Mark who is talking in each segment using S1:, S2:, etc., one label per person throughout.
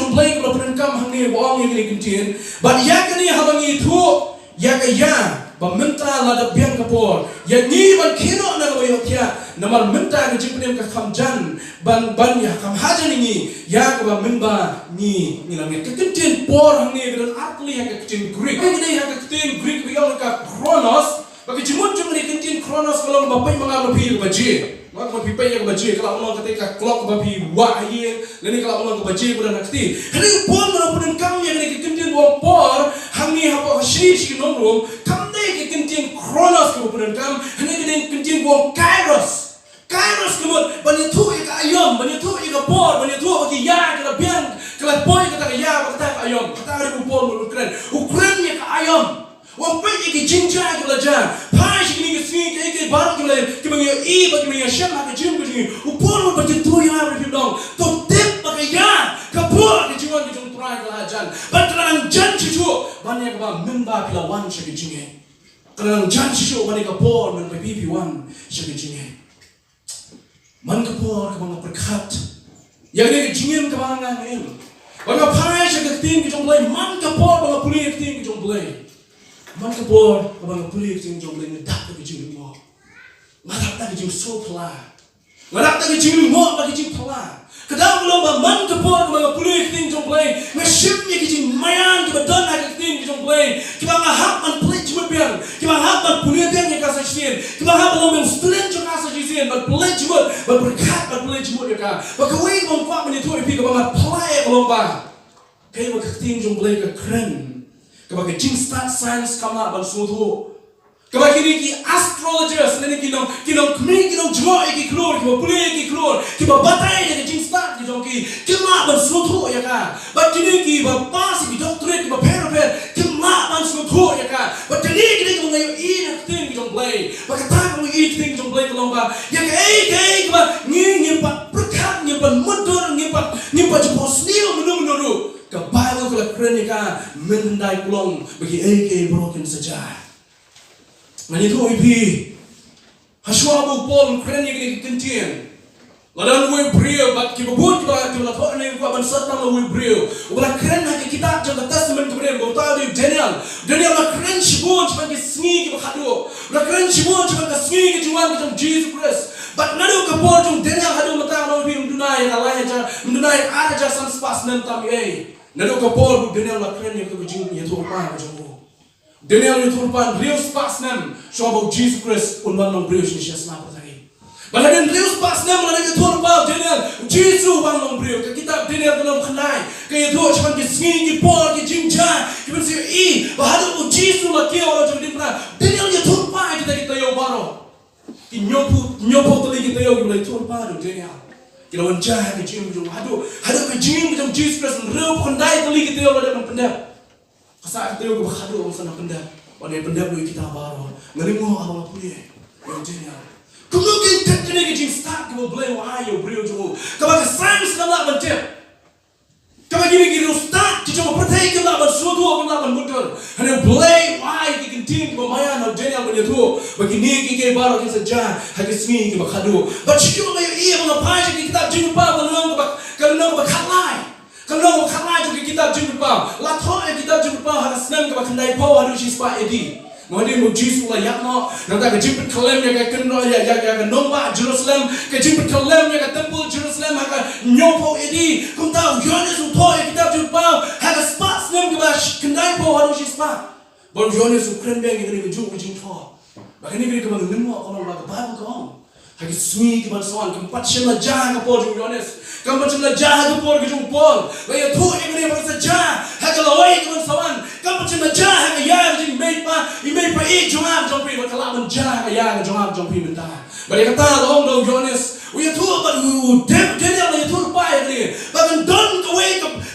S1: jomblay kalau penenkam hangi bohong yang ini kentin. But yak ni habangi tu yak ya Baminta la dapbiang kapor. Ya ni ban kino na IOHTHIAH. Namal minta ke jipnem ke kamjan ban ya kam hajan ini. Ya ke ba minba ni langit. Kekentin por hangi dengan atli yang kekentin Greek. Ini yang kekentin Greek biang ka Kronos. Bagi jemut jeng ni kekentin Kronos kalau bapai mengalupi ke baji. Mak bapi pay ke baji kalau ulang ketika clock bapi wahye. Leni kalau ulang ke baji bulan nakti. Hari por menapun kami yang kekentin wong por hangi apa shish nomrom. Kekentin Kronos kemudian kam, hendak kekentin wong Kairos kemud, banyak tu ika ayam, banyak tu ika por, banyak tu bagi Ïa Ka La Dapbiang, kalau boy kata Ïa, kata ayam, kata hari upor Ukraine ika ayam, wong pay ika JINGLEH belajar, pai sih ni kesini ika baru kita mengiyo bagi mengiyo shem hak jim kesini, upor banyak tu yang hari dong, tu tip bagi Ïa, kapur kejuan kejung turai kelajan, bantaran jan cicu, banyak apa memba pilawan sih kejingnya. Kerana jangan sisuk mana kapor mana pipiwan sebegini. Man kapor kemana berkat. Yang ni kejingin kebangan ini. Bagaimana pai seketin kejomblay man kapor bagaimana pulih ketin kejomblay. Man kapor bagaimana pulih ketin kejomblay ngedak kejingin mo. Ngedak kejingin so pelah. Ngedak kejingin mo bagi kejingin pelah. Kadang belum man kapor bagaimana pulih ketin kejomblay. Ngesimnya kejingin mayan kebadan ketin kejomblay. Kita ngahap man pelit cuma biar. Kita ngahap man pulih biar yang kasih sien. Kita ngahap belum yang student juga kasih sien. Man pelit cuma, man berkat man pelit cuma dia kan. Bagaimana bang kuat menyentuh ipi kebangan pelai belum bang. Kayak ketin kejomblay ke keren. Kebagai jing start science kamla bang semua. Kaba kini ki astrologers nene kinong kmi kinong jmo ki klor ki pulih ki klor ki batai de jing start ki jong ki kima ban suthu ya ka ba kini ki ba pas ki doctorate ki ba per kima ban suthu ya ka ba kini ki ngayo na thing ki jong play ba ka ta ko thing jong play kolong ba ya ka ki ba ngi pa prakat ngi pa motor ngi pa jpo snil menuru ka Bible ko la kronika mendai kolong bagi broken saja. Nanti tu ipi, haswa bu pol keren yang kita kentin. Ladan we brio, bat kita buat kita lakukan ni kita bersatu sama we brio. Ulah keren hati kita jaga testament kemudian bawa tahu di Daniel lah keren sibuk sebagai sengi kita hadu. Ulah keren sibuk sebagai sengi kejuan kita JISU KHRIST. Bat nado kapor jom Daniel hadu mata orang ipi mendunai Allah aja mendunai ada jasan spas nanti kami. Nado kapor bu Daniel lah keren yang kita berjing yang tu apa macam. Daniel itu rupan real spas nem, soal JISU KHRIST unban long brio sini siapa tadi. Balagan real spas nem lagi itu rupan Daniel JISU bang long brio. Kita Daniel belum kenal. Kayak itu cuma kesengi por ke jingjah. Kita sih bahadu JISU lagi orang cuma di mana. Daniel itu rupan kita yo baru. Nyopo tadi kita yo kita itu rupan Daniel. Kita wanjah ke jing jung hadu ke jing jung JISU KHRIST real pendai tadi kita yo ada pendap. Saat itu aku berkado orang sana pendap, orang pendap dulu kita baru, ngeringo awal pulih, yang jenis. Kemudian teknik yang start kita boleh wahai brio jauh. Kalau sains kalau macam, kalau gini start kita cuma percaya kita bersuatu kita bermutur, hanya boleh wahai kita tim kita mayan atau jenis apa dia tu, begini kita baru kita saja, hanya sini kita berkado. Bacaan kita iya mengapai kita jumpa kalau berkalai. Kalau kalai juga kita jumpa, latho kita jumpa harus senang kita kendai pau harus ispa edi. Mungkin mujis mulai yakno, nanti kejemput kalem yang kena ya nomba Jerusalem, kejemput kalem yang temple Jerusalem haka nyopo edi. Kau tahu Yohanes utho kita jumpa haka spa senang kita kendai pau harus ispa. Baru Yohanes ukren bang ini kejuk ujung tho. Bahkan ini kita mengenal kalau baca Bible kau. Hagi sui ke bantuan keempat sila jah ke por Yohanes, keempat sila jah ke por kejung Paul. Laya tu ini merasa jah, hagi lawai ke bantuan, keempat sila jah hagi ya jing imei pa jongam jongpi berkalaman jah hagi ya jongam jongpi mentah. Balik kata dong Yohanes, laya tu baru Daniel laya tu pai ni, bahkan don kawai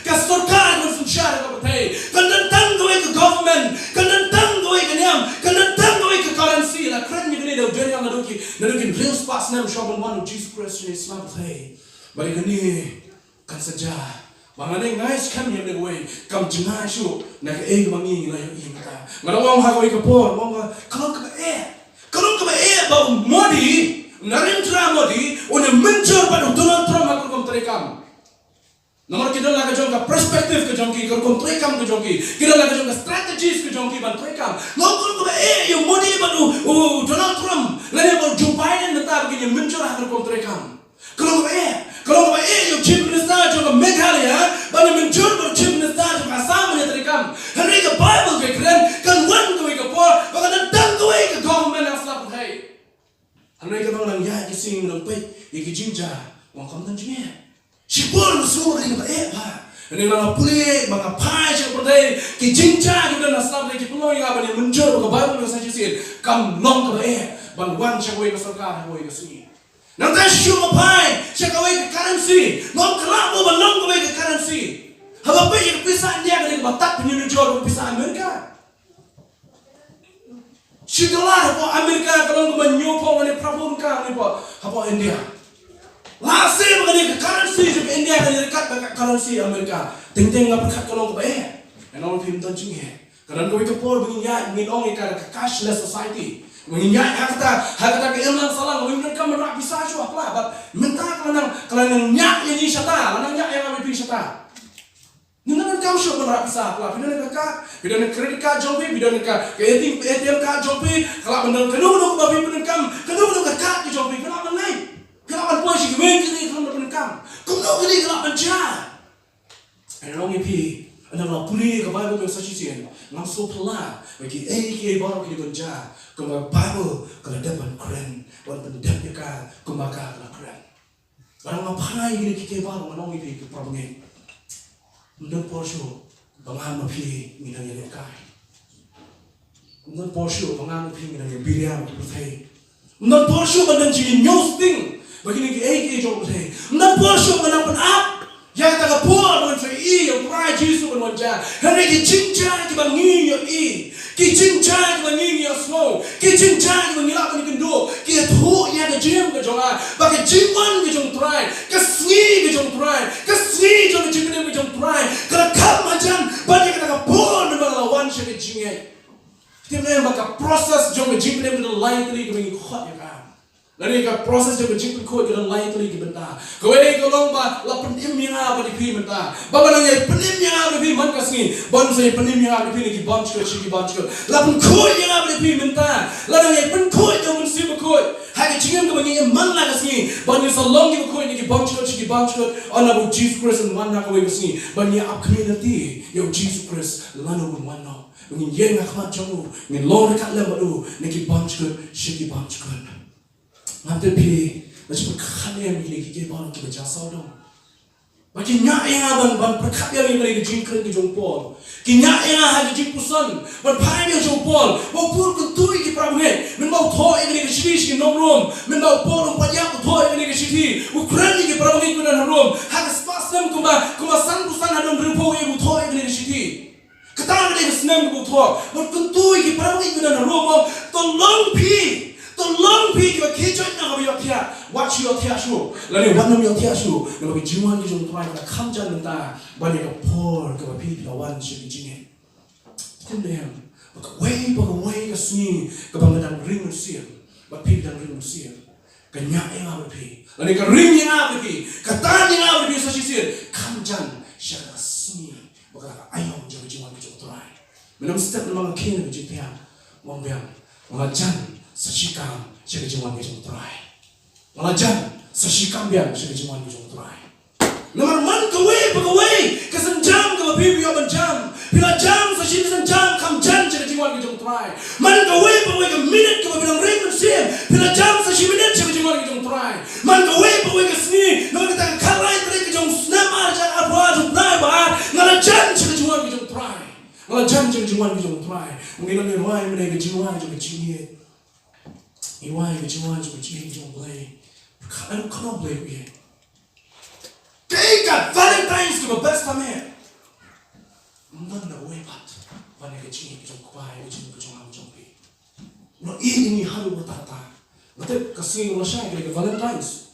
S1: ke surkar berfungsi ke partai, kan datang kawai ke government, kan datang kawai ke niam, kan datang kawai ke currency lah keren ni Daniel naduki real spas nem shopon one JISU KHRIST ni Islam thay. Balik ni kan saja. Bangane ngais kan yang dewe kam jengai su nak mangi la yo mata. Ngalawang hagoi ke por, wong kalau ke bau Modi, Narendra Modi, one mencur pada Donald Trump aku kom terekam. Nomor kita laga jong ka perspektif ke jong ki, kom trekam ke jong ki, kita laga jong ka strategies ke jong ki ban trekam. Ngokul ko yung modi ban Donald Trump, lain ban Joe Biden nata begini muncul akan kom trekam. Kalau ko yung chief minister jong ka Meghalaya, ban muncul ban chief minister jong ka Assam ni trekam. Hari ka Bible ke keren kan wan ko ke por, bakan tang ko ke government ang slap hai. Hari ka bang nang ya ki sing nang pe, ki jinja, wang kam tan jine. Sipol semua kali kita apa? Ini orang pulih, maka pai cakap berdaya, kijinca kita nasab lagi penuh yang apa ni muncul, maka baru kita saja sih, kam long kita bantuan cakap ke sarkar, cakap ke sini. Nanti siapa pai cakap ke currency, long kelak mau balong ke currency. Apa yang pisah dia dengan batak penyuruh jual pisah Amerika. Setelah apa Amerika kalau menyupport oleh Prabowo kan apa India. Lasih mengenai currency juga India kan dekat dengan currency Amerika. Ting-ting ngap dekat kalau ke bae. Enong film tunjung he. Karena kau itu por mengingat ngidong ikan cashless society. Mengingat kata ke emang salah ngomong kan merak bisa cu apa lah. Minta kalau nyak yang ni syata, lanang nyak yang ambil syata. Nina kau syok merak bisa apa? Bidang kredit card jompi, bidang ATM card jompi. Kalau benda kedua babi bidang kedua card jompi. Kenapa naik? Kenapa puas sih? Mungkin ini kalau berdekat, kau ini kalau berjalan. Orang ini, orang pulih ke Bible yang sahaja sih, langsung pelan. Bagi IAKI baru kita berjalan, kau Bible kalau dapat keren, walaupun dapat kan, kau bakal keren. Orang apa lagi ini kita baru orang ini kita pergi. Untuk porsu, bangang mapi minang yang kai. Untuk porsu, bangang mapi minang yang biriam berthai. Untuk porsu bangang jadi news thing. Begini ke jom saya. Nak porsu menang penap. Yang tak kapur dengan saya yang try JISU dengan wajah. Hari ke cincang ke bangi yang ke cincang ke bangi yang slow. Ke cincang ke bangi lapan kendo. Ke tu yang ke jam ke jonga. Bagai jiman ke jom try. Ke sni ke jom try. Ke sni jom jiman ke jom try. Kerana kam macam banyak kita kapur dengan lawan saya ke jingai. Kita ni maka proses jom jiman ke lain kali ke bangi khot yang kan. Lalu kita proses juga jika kau kita lain lagi benda. Kau ini kalau la penim yang apa di pi benda. Bapa nanya penim yang apa di pi mana kasih. Bapa saya penim yang apa di pi lagi bunch ke. La pun kau yang apa di pi benda. Lalu nanya pun kau yang mesti kau. Hari cingam kau nanya mana kasih. Bapa salong yang kau lagi bunch ke. Anak bu JISU Christ mana kau kasih. Bapa apa community yang JISU Christ lalu pun mana. Mungkin yang nak macam ni lor dekat lembatu. Lagi bunch ke. Nanti pi, macam perkara yang begini kita baru kita jasa dong. Macam nyak yang ban perkara yang begini jingkring ke jompol. Kinyak yang hagi jingpusan, ban pai yang jompol. Mau pur kentui ke pramuhe, menbau thoi yang begini sini ke nomrom, menbau pur umpanya thoi yang begini ke sini. Ukraini ke pramuhe ke dalam nomrom. Hagi spasem kuma san hadam berpo yang thoi yang begini ke sini. Ketang begini senam ke thoi, ban kentui ke pramuhe ke dalam nomrom. Tolong pi. Tolong pi kita kecot nak IOHTHIAH, watch IOHTHIAH show. Lalu wanam IOHTHIAH show, nak bagi jiwan kita jom tuai kita kamjan mentah, banyak kapor kita pi lawan sini jingin. Kemudian, bagai kesini, kebangadan ring usia, bapi dan ring usia, kenyak yang apa pi, lalu ke ring yang apa pi, ketan yang apa pi sasisir, kamjan syarikat sini, bagai ayam jaga jiwan kita tuai. Menam setiap nama kini berjaya, membiang, mengajan. Sashikam jaga jiwan kita terai. Malajan sashikam biang jaga jiwan kita terai. Nomor man kawai kesenjam ke bibi aban jam. Bila jam sashi senjam kam jan jaga jiwan kita terai. Man kawai ke minit ke bilang ring mesin. Bila jam sashi minit jaga jiwan kita terai. Man kawai ke sini. Nomor kita kalai teri ke jom snamar jaga apa jom terai bah. Ngalajan jaga jiwan kita terai. Ngalajan jaga jiwan kita terai. Mungkin orang luar mereka jiwan jaga jiwan. Iwai ke jiwa juga jiwa JINGLEH. Kalau kau boleh begini. Kaikat Valentine's ke best time. Mungkin nak webat. Banyak ke jiwa ke jongkuai, ke jiwa ke jongham jongpi. No ini halu bertata. Betul kasih orang ke Valentine's.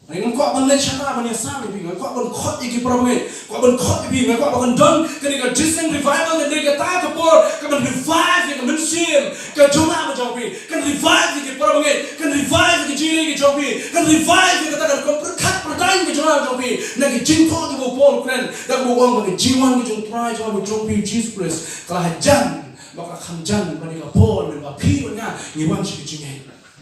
S1: Dengan kau akan lihat cara mana sama dengan kau akan khot iki problem, kau akan khot iki, kau akan don ketika diseng revival ketika tak kepor, kau akan revive yang mensim, kau cuma menjawab, kan revive iki problem, kan revive iki jini iki jawab, kan revive iki katakan kau perkat bertain ke jong pi nak jing tho ke Paul kren dak bo wang ke jiwan ke jong try jong jong pi Jesus Christ kala jan maka khamjan bani ka Paul ba pi nga ni wan chi jing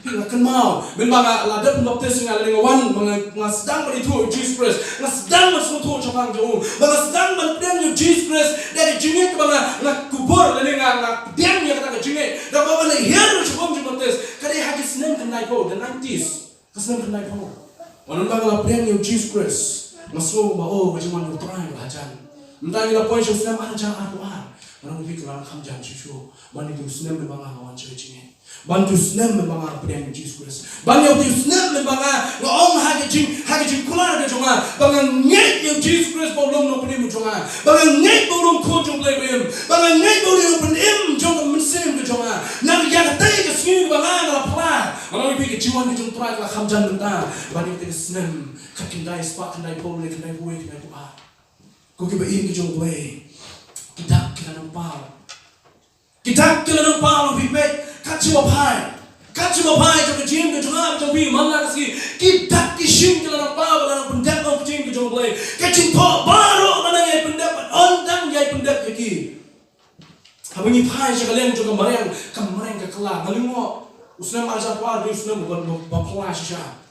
S1: Pila kan mau, memang ladap baptis dengan lengawan mengasdang beritu Jesus Christ, mengasdang bersuatu cakang jauh, mengasdang berdiam Jesus Christ dari jingit banga nak kubur lengan nak diam yang kata jingit, dan bawa lehir cukup jumpa baptis, kadang hati senang kenai kau dan nantis, kesenang kenai kau, orang banga berdiam Jesus Christ, masuk bawa berjuang berterang berhajan, mentang kita poin senang ada jangan doa, orang fikir orang kamjan cucu, mandi tu senang banga kawan jingit. Bantu senam memang apa yang Jesus Christ. Banyak tu senam memang ngom hagijing kular ke jonga. Bangang ngek yang Jesus Christ bolong no penim jonga. Bangang ngek bolong ko jong lebem. Bangang ngek bolong penim jong mensim ke jonga. Nang yang tay ke sini bangang la pla. Malang pi ke jiwan ke jong try la khamjan benda. Banyak tu senam kakindai spak kendai pol kendai buai kendai buah. Ko ke bain ke jong buai. Kita nampak. Kita nampak lebih Kacau pai jom jim ke jom jom bi mana kasi kita kishim ke dalam pau dalam pendek orang jim ke jom boleh kacau po baru mana yang pendek ondang yang pendek lagi. Habis ni pai sekalian juga kemarin ke kelah. Halimau usna mazhab pau usna berpelah sisa.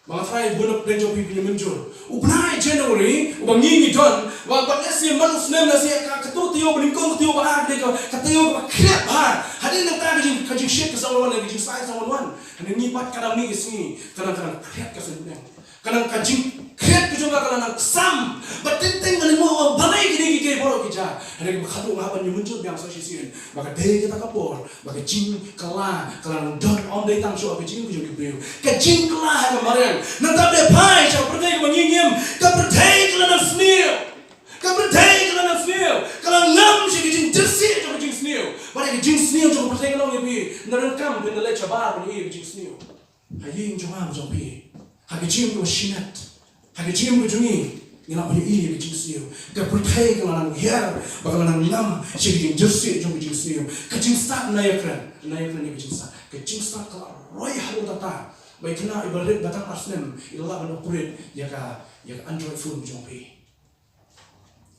S1: Mga fry bunok den jom pipi muncul. Upnai January ubangi don wa si manus nem na siya katutiyo bringkong katiyo ba ag katiyo ba krep ha. Hadin nang tabi kajing shit ka sa one kajing size sa one. Hanin nipat kadang ni isni kadang krep ka sa nang. Kadang kajing krep ka juga kadang sam. Batinting ngani mo balay gini gigi boro kija. Hanin khadu haban ni muncul biang sa sisin. Maka day kita kapor, maka jing kala don on day tang show ka jing kujung kibriu. Kajing kala kemarin Nanti pai cakap pergi mengingim, kepercayaan kelana senior, kalau ngam sih kejing jersey cakap kejing senior, pada kejing senior cakap percayaan kelana lebih, narekam benda leh cabar beri kejing senior, hayi cakap macam ni, hakijim tu sinat, hakijim tu jungi, ina punya ini kejing senior, kepercayaan kelana hiar, bakalan ngam sih kejing jersey cakap kejing senior, kejing start naikran ni kejing start kalau roy halu tata. Baik kena ibarat batang Arsenal, ilah benar kulit ya ka Android phone jompi.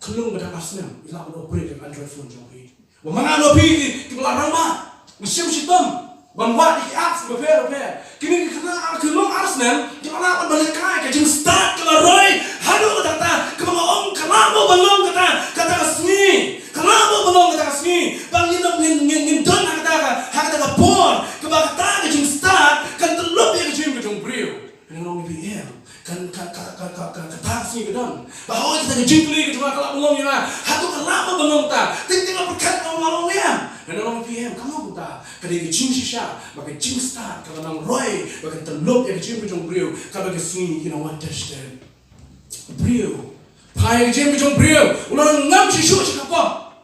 S1: Kelung batang Arsenal, ilah benar kulit ya Android phone jompi. Wamana no pi kebelarang mah, mesim sitam, banwat di apps befer. Kini kena kelung Arsenal, kebelarang balik kai kajing start kelaroi, halu kata kemangong kelamo balong kata kesini, kelamo balong kata kesini, bangin don kata por, kebakata kajing start kan terlup yang kajing kajong brio, yang orang BM kan sini kedon, bahawa kita kajing beli kajong kalau balong yang hatu kelamo balong ta, tinggal berkat balong yang, yang orang BM kamu buta, kadang kajing sisa, maka kajing start kalau nang roy, maka terlup yang kajing kajong brio, kalau kesini kita want tested, brio, pai kajing kajong brio, ulang ngam sisu siapa,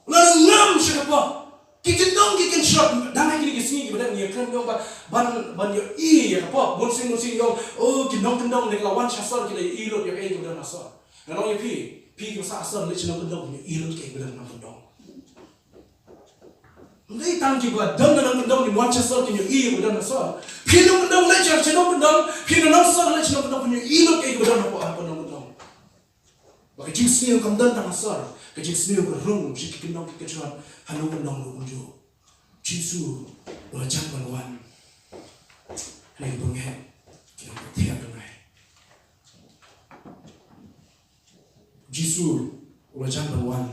S1: ulang ngam siapa. Kikin shot, damai kini kesini kepada ni kan yang ban yo ya apa, bonsing yang kendong ni lawan syasar kita ilot yang kepada nasar. Kalau yang pi kita asar ni cina kendong ni ilot kepada kendong. Ni tangki buat kendong ni lawan syasar kita kepada nasar. Pi kendong ni cina kendong, pi nasar ni cina kendong punya ilot kepada kendong. Bagi jenis ni kendong nasar, jenis ni berung, si kendong kecuali halu kendong lucu. JISU wajah balwan, ini bengek, kita tiap dengai. JISU wajah balwan,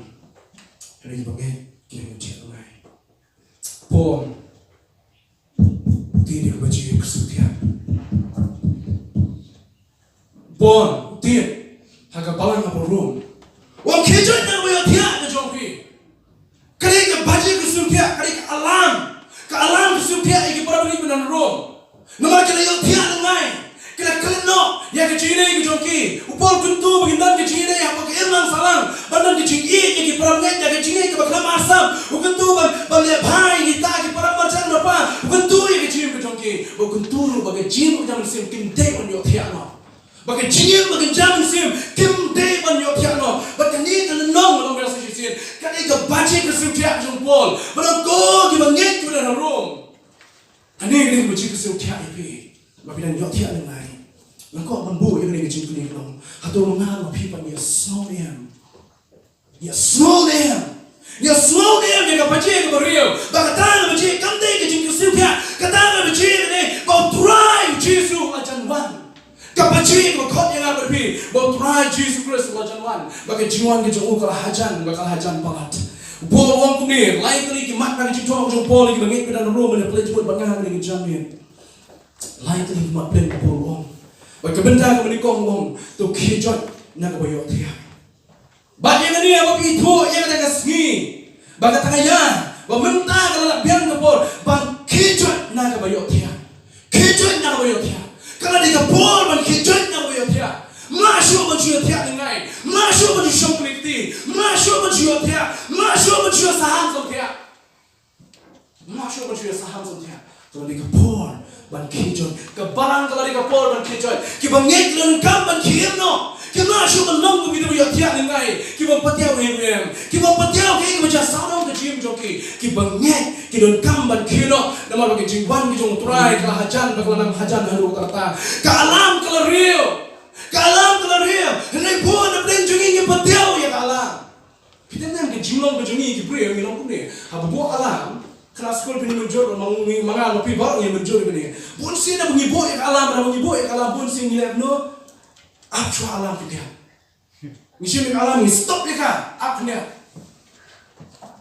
S1: ini bengek, kita tiap dengai. Pom, tidak baca kesucian. Pom, tidak, agak balang apa rum. Wang kejoin nak bayar tiap kejompi. Kerana baca kesucian, kerana alam kesucian ini para beri benar rum. Nama kita yang tiada dengai. Kita keleno yang kecilnya kejoki. Upol kuntu bagindan kecilnya yang pakai ilang salang. Badan kecilnya yang para beri yang kecilnya yang bakal masam. Ukuntu balik bahai kita para macam apa. Ukuntu yang kecilnya kejoki. Ukuntu bagai jin macam sim kimde banyo tiada. Bagai jin bagai jam sim kimde banyo tiada. Bagai ni keleno orang berasa sih. Kan itu baca kesucian jempol. Berangko kita ngek kita dalam room. Ane ini baca kesucian ini. Tapi dan yok tiada dengai. Langkau mampu yang ini kecil Ya slow down. Ya slow down dia kapaje ke beriau. Bakatang baje kamde ke jingkusiu pia. Katang baje ne bau try JISU lajan wan. Kapaje ko khot yang berpi bau try JISU Christ lajan wan. Bagai jiwan ke jong ukal hajan bakal hajan palat. Paul wong ku ni lain kali ki mat nang jingtong jong Paul ki bangit pedan room ne play buat bangang ni jamin. Lain kali mat plan Paul wong. Bagai benda ko ni kong wong tu KHRIST nak IOHTHIAH. Bagai ni apa itu yang ada kesni. Bagai tangaya, meminta kalau biang kapor, bang KHRIST nak IOHTHIAH. KHRIST nak IOHTHIAH. Kalau dia kapor bang KHRIST nak IOHTHIAH. Masuk baju IOHTHIAH dengan, masuk baju syukriti, masuk baju IOHTHIAH, masuk baju saham IOHTHIAH, masuk baju saham IOHTHIAH. Kalau dia kapor bang KHRIST, kebarang kalau dia kapor bang KHRIST, kita ngek lengkap bang KHRIST. Kita masuk dalam begitu IOHTHIAH dengan, kita patiau hem, kita patiau ke kita saudara ke jim joki, kita ngek kita lengkap bang KHRIST. Nama bagi jingwan kita try kalau hajan, kalau nam hajan haru kata, kalam kalau real. Kalam kalau real, hendak pun ada pelancongi yang patiau ya kalam. Kita nak kejimlong kejungi kibriya yang nong ni, apa buat kalam? Kelas sekolah ini menjor, mangal tapi baru yang menjor ini. Pun sih nak mengibu ya kalam, nak mengibu ya kalam pun sih nilai no. Apa alam kita? Mesti alam ni stop ya kan? Apa ni?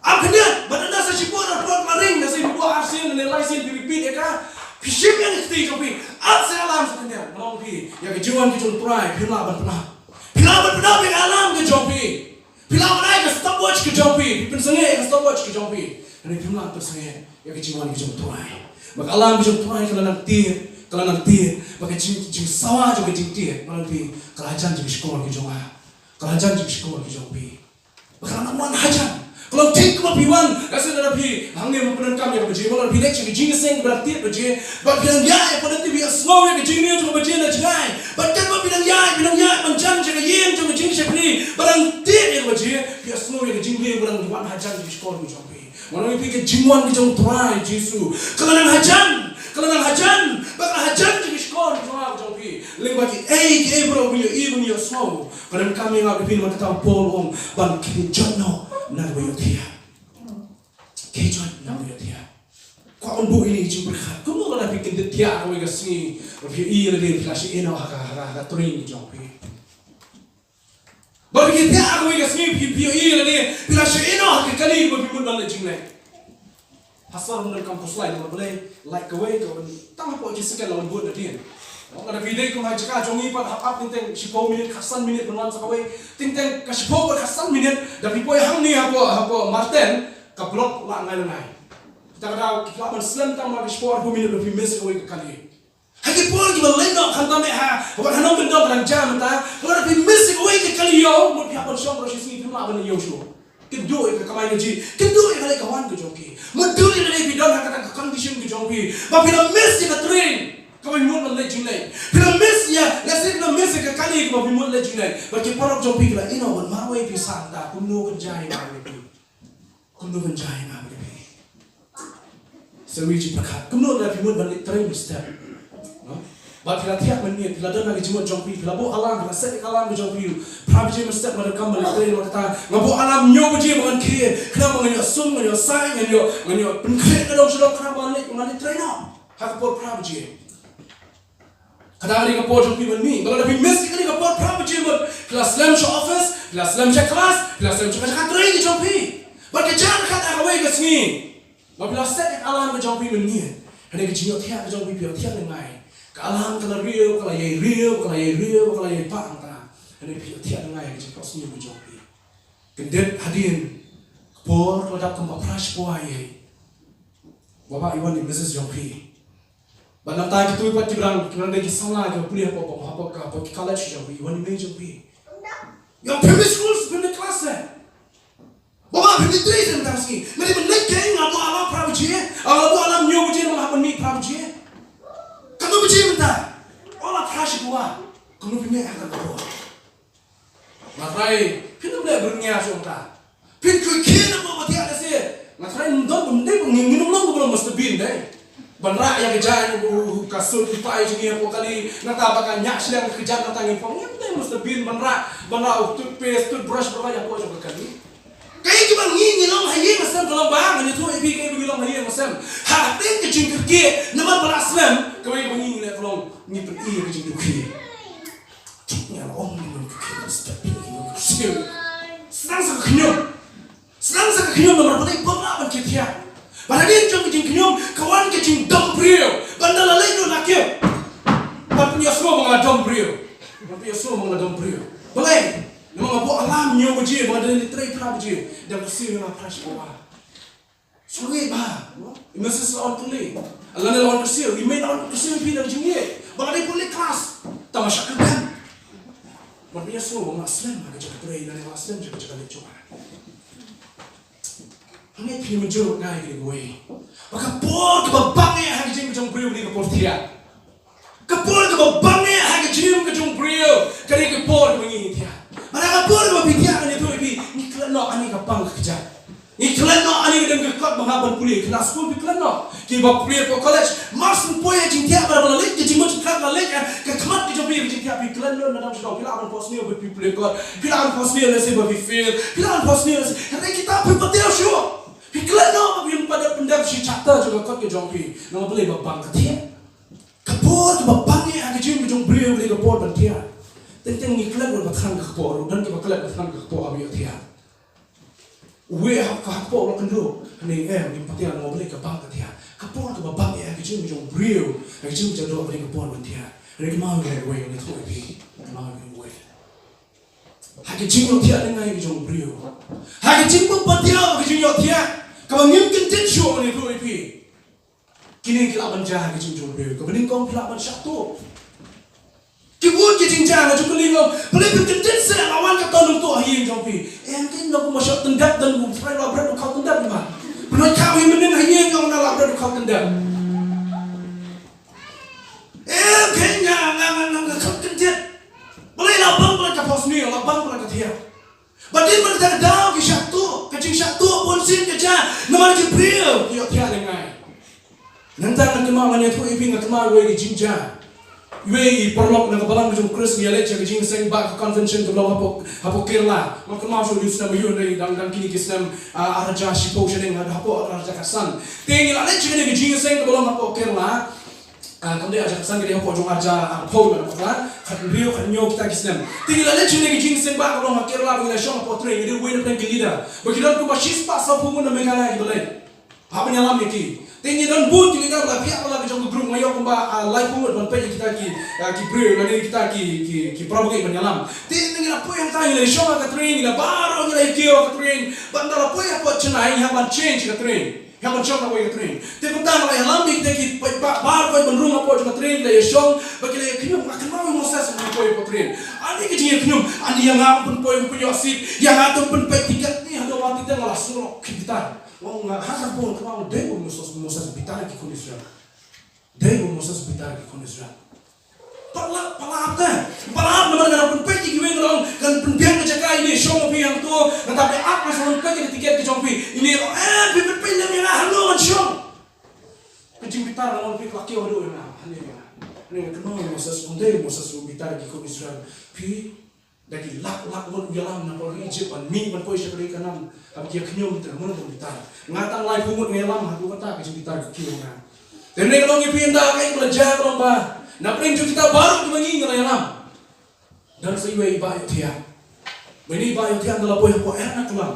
S1: Apa ni? Badan dasar cipur ada maring, dasar ibu arsin, nilai sin repeat ya kan? Pishim yang kita jopi, apa sih alam sebenarnya? Malam pi, ya kejuan kita try, pilaban pernah yang alam ke jopi, pilaban aja stopwatch ke jopi, pensangnya yang stopwatch ke jopi, ini pilaban pensangnya, ya kejuan kita try, maka alam kita try kalau nanti, maka jing sawah juga jing tir, malam pi, kerajaan jing sekolah kita jong kerajaan jing sekolah kita jopi, maka anak mana hajan. Kalau tik kau piwan, kasih ada pi, hangnya mempunyai kami yang berjaya. Kalau pilih cik jing seng berarti berjaya. Bagian ya, pada nanti biar slow yang jing ni cuma berjaya nak jangai. Bagian kau bilang ya, menjan jangan yen cuma jing siapa ni. Barang tik yang berjaya, biar slow yang jing ni barang diwan hajan di sekolah ni jampi. Mana ni pikir jingwan kita try JISU. Kalau nang hajan, bakal hajan di sekolah ni jampi. Leng bagi, bro, punya slow. Kalau kami yang ada pilih kita Paul Wong, bang kita no. Nak IOHTHIAH, KHRIST nak IOHTHIAH. Kau ambil ini cuma berkat. Kau mau nak bikin dia kau yang sini, berfikir ia lebih flash ini haka turing jampi. Berfikir dia kau yang sini, berfikir ia lebih flash ini haka kali berfikir dalam jingleh. Pasal dalam kampus lain, boleh like away kau, tak apa je sekali lawan buat dia. Kalau ada video kau macam cakap jongi pada apa tentang 10 minit, kasan minit berlawan sekali, tentang 10 kasan minit, tapi poin hang ni apa Martin, kablok lah ngai. Kita kata kita berslam tang pada 10 minit lebih miss away kali. Hagi poin kita lendok hantam bukan hantam bendok dan jam ta, kalau lebih miss away kali yo, mungkin apa syok proses ni cuma apa ni yo show. Kedua ke kamai gaji, kedua kali kawan ke joki, menduli dari bidang kata condition ke joki, tapi bila miss kita train. Kau imut malah jingleh. Bila miss ya, nasi bila miss ke kali kau imut malah jingleh. Bagi para jompi kita ini orang marwai pisang tak, kuno kenjai marwai tu, kuno kenjai marwai tu. Sewi cipakat, kuno dah imut malah train step. Bagi kita tiap menit, bila dah nak jumpa jompi, bila bu alam, bila set alam jompi, prabi step malah kamu malah train malah ngabu alam nyoba je makan kiri, kenapa ngani asum, ngani asai, ngani penkret kadang sudah kenapa ngani train no, hak por prabi. Kadang ada kapor jompi ni, kalau ada miss ni kapor prabi je buat kelas lem show office, kelas lem cek kelas kat train jompi. Bagi jangan kata away ke sini. Bila set alam jompi ni, ada kecil tiap jompi biar tiap lengai. Kalam kalau real, kalau ye pang ta, ada biar tiap lengai kecil kau sini jompi. Kendet hadin, kapor kalau dah kembang prash puai. Bapak Iwan di business jompi. Banyak tak itu ibat kita dari sana kita kuliah apa college jauh, Iwan ini jauh. Yang primary school sebenarnya kelas bawa primary 3 sebentar sih. Mereka menaik keng abu alam prabuji, abu alam nyoba je nama apa ni prabuji. Kamu buji bentar, olah prashi buah, kamu punya agak buah. Matrai, pintu boleh berniaga sebentar. Pintu kena bawa tiada sih. Matrai mendong minum belum mesti bin deh. Banra yang kejar kasut pipai juga apa kali nata bakal nyak sedang kejar nata ngipong yang mesti bin banra toothpaste toothbrush berapa yang apa juga kali mengingi long haye masam kalau bang ni tu ipi ke bagi long haye masam ha tin ke jing ke nama beraslam kau mengingi le long ni pergi ke jing ke ya om ni ke step skill senang sangat kenyum nomor paling pengalaman kita pada dia jong ke jing kenyum kawan ke jing dom brio bandar lain tu nak ke tapi ya semua mengadom brio tapi ya semua mengadom brio boleh nama buat alam nyo beje pada ni tray pra beje dan bersih na prash bawa suwe ba imases on kuli alana on bersih we made on bersih pi dak jinge pada kuli kelas tamasya kan maknanya semua aslan pada jaga tray dan aslan jaga lecoba hanya pi menjo ngai ke gue maka por ke babang ya hang jing jong brio ni ke por tia ke por ke babang ya hang jing ke jong brio kali ke por mengi tia mana kapur ko bitia ani tu ibi ni klano ani kapang kerja ni klano ani dengan kekot menghaban kuliah kelas school bi klano ki ba kuliah ko college mas poya jintia bara bala lek ji mot khat la lek ke khat ki jobi jintia bi klano na dam shdong pila an posni ko bi play ko pila an posni le se ba bi fail pila an posni le se hare kita bi pateo shu bi klano bi pada pendam si chapter juga kot ke jongpi nama boleh ba bang katia kapur ko ba bang ya ke jim jong brio boleh ko por bantia tentang ni kelak berbatang kekpor dan kita kelak berbatang kekpor IOHTHIAH. We have kekpor orang kendu ni ni patian mau beli kebang IOHTHIAH. Kekpor ke babang ya kecil macam brio, kecil macam doa beli kekpor IOHTHIAH. Ni kemau ke we ni tu ipi, kemau ke we. Hak kecil IOHTHIAH dengan macam brio. Hak kecil pun patian kecil IOHTHIAH. Kau ngimkin tension ni tu ipi. Kini kita menjah kecil macam brio. Kau bening kau kita menjah tu. Kibun ke jingjang na jukul lingo boleh berkendet se lawan ka tolong tu ahi jompi engkin no ko masyak tendap dan bu fry la bread kau tendap ma belum kau menen ahi kau na la bread kau tendap kenya ngang kau kendet boleh la bang boleh ka posni la bang boleh ka thia badin boleh tak daw ki syatu kecing syatu pun sin ke ja nomor jibril yo thia lengai nantang nak kemau ngane tu ipi nak kemau we jingjang we perlok na kabalang macam KHRIST ni alek cakap jing seng bak convention tu lalu hapo Kerala makan masuk di sana mayun dari dan kini kisam araja sipo sering ada hapo araja kasan tinggal alek cakap ni jing seng kabalang hapo Kerala kemudian araja kasan kita hapo jong araja hapo mana apa kan rio kan nyok kita kisam tinggal alek cakap ni jing seng bak kabalang hapo Kerala bila syong hapo train jadi we na plan kelida begitu tu basis pas hapo pun na megala gitu leh apa nyalam ni tinggi dan but kita kalau pihak kalau kita grup ngayo kumba live pun ban kita ki brio lagi kita ki provoke menyalam tinggi apa yang tanya le show ka train la baro ni le kio ka train bandar apa yang buat cenai yang ban change ka train yang ban show ka way ka train tinggi tang la halam kita ki bar ko ban room apa ka train le show bagi le kio akan mau moses ni ko ka train ani ki jinga kio ani yang pun ko punya asit yang atau pun tiket ni hado mati tang la suruh kita wong hasa pun kau dego moses bitar ki kondisi dego moses bitar ki kondisi palap nama dengan pun pergi kiweng long kan pendiam kejaga ini show mobil yang tu tetapi apa soal pergi tiket ke jompi ini bibit pinjam yang halu show kencing bitar long pergi laki waduh yang ini kenal moses dego moses bitar ki kondisi pi lagi lak mun yalam na por Egypt an mi man ko siya kali kanam ab kia knyom ter mun ko bitar ngatang lai pungut ngelam hatu kata ke bitar ke kiyo na tene ko ngi pinda kay belajar ko ba na pring kita baru mangi ngalam dan sa iwe ba IOHTHIAH bani ba IOHTHIAH dala poy ko erna kulam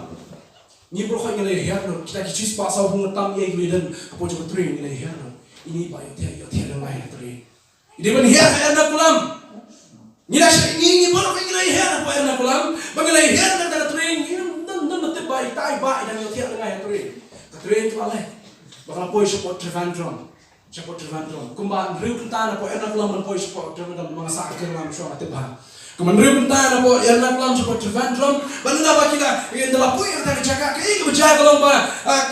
S1: ni bro ko ngale ya no kita ki chis pa sa pungut tam ye glen ko jo train ngale ya no ini ba IOHTHIAH ngai train ide ban ya erna kulam ni baru pengen lahir apa yang nak pulang, pengen lahir nak ada train, dan betul baik, tai baik dan IOHTHIAH dengan train, train tu aleh, bakal poi support Trivandrum, kumba riu kentan apa yang nak pulang poi support Trivandrum, mengasak kelam show atau bah, kumba riu kentan apa yang nak pulang support Trivandrum, benda apa kita yang dalam poi yang tak jaga, kau berjaga kalau bah,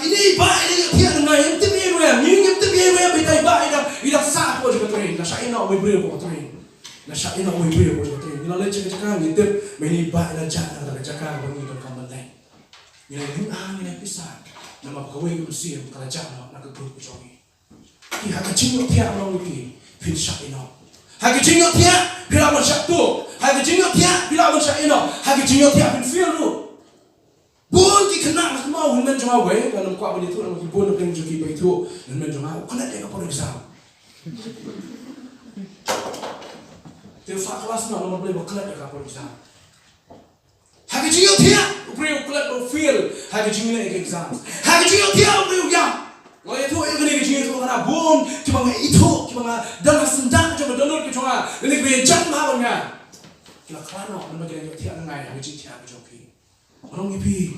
S1: ini baik IOHTHIAH dengan yang terbiar yang betai baik dan tidak sah poi juga train, nasai nak beri poi train. Nasya ina oi brio ko te ina le chaka ni te meni ba ina jaka da jaka ko ni ko kambalai ina ni ina pisa na ma ko we ko si ko la jaka na ko grup ko jogi ki ha ka chingo tia no ni pin sha ina ha ka chingo tia pila mo sha tu ha ka chingo tia pila mo sha ina ha ka chingo tia pin feel ru bun ki kena semua human jangan we kalau kuat begitu kalau hibur nak pergi begitu human jangan kena dia kapal exam. Dia kelas nak boleh berkelas dia kapal exam. Hagi jiyo dia upre kelas fail hagi jingleh exam. Hagi jiyo dia upre yang. Kalau itu ini jiyo itu karena boom cuma itu cuma dalam sendak cuma donor cuma ini bejam macamnya. Kita kerana orang bagi dia ngai hagi jiyo dia bejoki. Orang ipi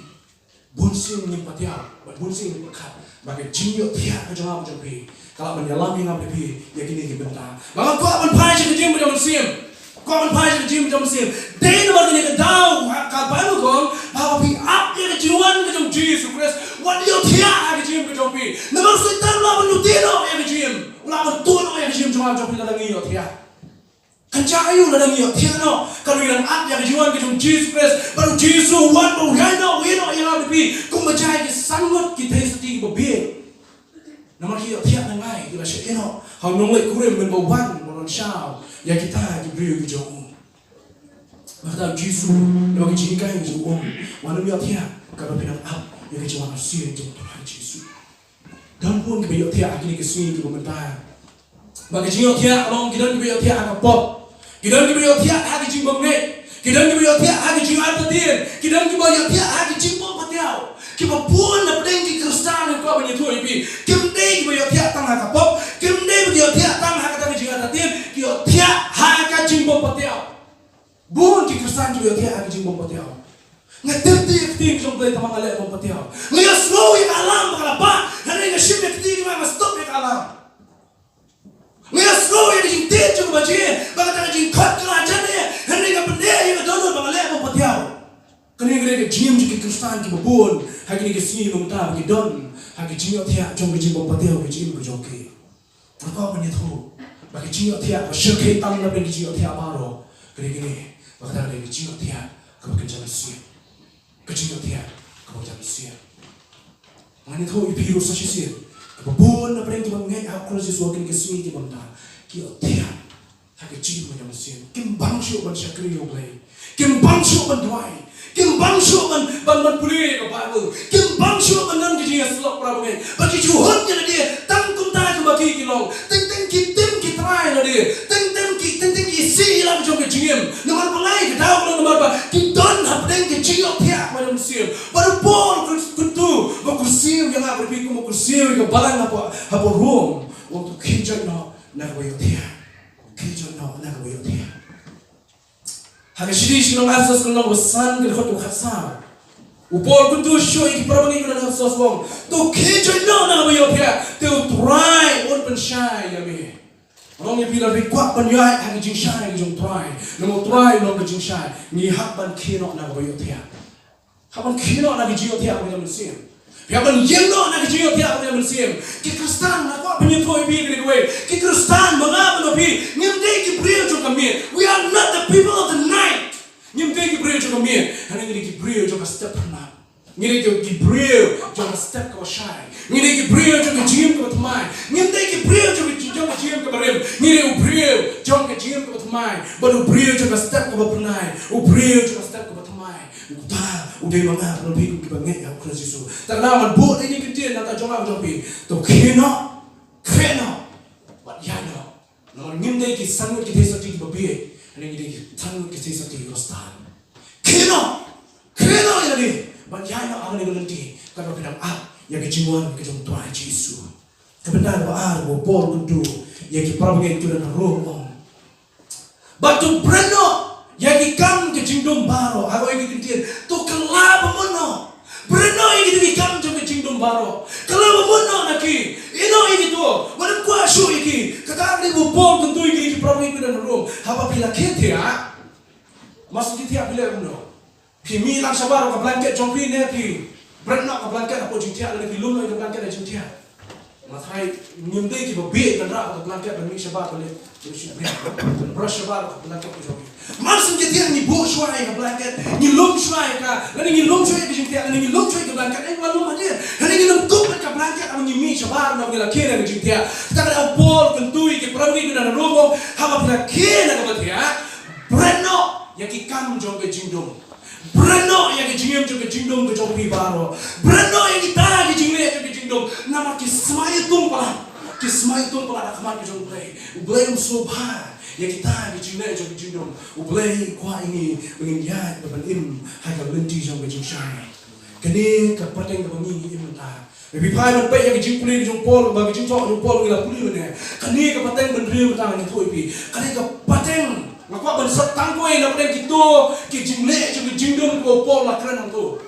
S1: bunsing ni patiau, bunsing ni pekat. Bagi jiyo dia kejangan bejoki. Kalau menyalami ngam ipi, ya gini bentar. Maka kau akan payah jadi macam musim. Kau akan payah jadi macam musim. Dia nama dia kedau. Kalau kau bawa pi up dia kejiwan macam JISU KHRIST. Wadio dia kejiwan macam pi. Nama setan lawan lutino ya kejiwan. Lawan tuno ya kejiwan macam pi dalam iyo dia. Kancayu dalam iyo dia no. Kalau yang up ya kejiwan macam JISU KHRIST. Baru JISU one baru yana wino yang pi. Kau macam sangat kita sedih berbeza. Nama kita tiap nangai kita syek eno. Hau nonglet kurem berbawan monon syau. Ya kita diberi kejauh. Maka JISU nama kita jingkai kejauh. Mana dia tiap kalau pinang up ya kejauhan asyik jauh Tuhan JISU. Dan pun kita tiap akhirnya kesini kita mentar. Bagi jiwa tiap orang kita tiap agak pop. Kita tiap hari jiwa menget. Kita tiap hari jiwa artian. Kita tiap hari jiwa patiau. Kita pun nak pergi Kristen yang kau banyak tu ipi. Kita boleh tiap tangga kapop. Kita boleh tiap tangga kata jiwa artian. Kita tiap hari jiwa patiau. Pun Kristen juga tiap hari jiwa patiau. Ngetir tiap jom boleh tamang alek patiau. Ngetir slow yang alam berapa? Hari ini ship yang tiap mana stop yang alam. Ngetir slow yang jingtir juga baca. Bagai jingkat kerajaan ni. Hari ini benda yang donor bangalek patiau. Kena jim juga Kristen kita pun. Hagi ni kesini meminta bagi don, hagi jiwa tiap jom bagi jiwa patiau bagi jiwa berjoki. Apa punya tu? Bagi jiwa tiap bersyukur tang nak bagi jiwa tiap baru. Kini bagi dah bagi jiwa tiap kau kerja siap, jiwa tiap kau kerja siap. Mana tu ibu rusak siap. Kau pun nak bagi jiwa mengai aku kerja sesuatu kini kesini kita meminta jiwa tiap hagi jiwa yang siap. Kimbang syuk bersyakri oleh, kimbang syuk berdoai. Kimbang syuk ban pulih ke Bible. Kimbang syuk ban nan kejian selok prabugen. Bagi Tuhan yang dia tangkum tak bagi kilong. Teng kitim kitrai na dia. Teng isi lah macam kejian. Nomor pelai ke tahu kalau nomor apa. Kidon hapdeng kejian tiap macam musim. Baru pol kuntu. Makusim yang apa berpikir makusim ke balang apa room. Waktu kijan no nak bayar tiap. Kijan no nak bayar tiap. Hanya sini sinong asas kalau bosan kalau tu khasar. Upor kuntu show ini perabang ini kalau asas bom. Tu kejoy no nak bayar dia. Tu try on pensyai ya me. Orang yang bilang rekuat penyai hanya jingsyai jong try. Namo try namo jingsyai. Ni hak ban kino nak bayar dia. Hak ban kino nak jiwa dia punya musim. Hak ban yeno nak jiwa dia punya musim. Ki Kristen nak apa punya tuai bi kini gue. Ki Kristen mengapa nabi nyamdei ki brio jong kami. We are not the people of the night. Nyamdei ki brio jong kami. Hanya ni ki brio jong step pernah. Ni ki brio jong step kau syai. Ni ki brio jong jim kau temai. Nyamdei ki brio jong jim kau berim. Ni brio jong jim kau temai. Baru brio jong step kau pernah. Brio jong step kau temai. Udah mengapa nabi kita banget ya Kristus Yesus. Ternaman buat ini kecil nanti jangan nabi. Tu kena, buat yana. Namun nyimdei ki sangat kita sati babi. Ini kita sangat kita sati rostan. Kena ya ni. Buat yana orang ini nanti kalau kita yang kejiwan kita Tuhan Yesus. Kebenaran baar bopor kudu yang kita pergi itu dan roh. Batu breno. Yang ikam ke JINGDUM baru, aku ingin kecil. Tu kelab mono, berenang ingin ikam ke JINGDUM baru. Kelab mono naki, ino ingin tu, mana kuasu ingin. Kakak ni bopol tentu ingin pergi ke dalam room. Apa bila kita, masuk kita bila mono. Kimi lang sabar ke blanket jompi ni ki, berenang ke blanket apa jintia lagi lulu ke blanket ada jintia. Matai nyimdei ki babi dan rak ke blanket dan mix sabar boleh. Brush sabar ke blanket jompi. Masuk kita ni bos suai ke blanket, ni lom suai ke, lalu ni lom suai ke jintia, lalu ni lom suai ke blanket, lalu mana? Lalu ni lom kup ke blanket, lalu ni mix sabar nak bila kira ke jintia. Kita ada bol kentui ke pergi ke dalam robo, haba bila kira ke jintia. Breno yang kita jom ke JINGDUM. Breno yang jingem juga jingdum ke jompi baro. Breno yang kita jingleh juga jingdum. Nama kismai tumpah ada kemana jomplay. Ublay subha yang kita jingleh juga jingdum. Ublay kuah ini menginjak bebenim hagal lenti jom ke jingsai. Kini keperteng kebangi imta. Lebih pai man pe yang jingpuli jompol bagi jingcok jompol ngila puli mana. Kini keperteng bendri utang yang tu ipi. Kini keperteng ngapa ban setang kowe nak pren gitu ki jingleh juga jingdum ko pol la kren tu.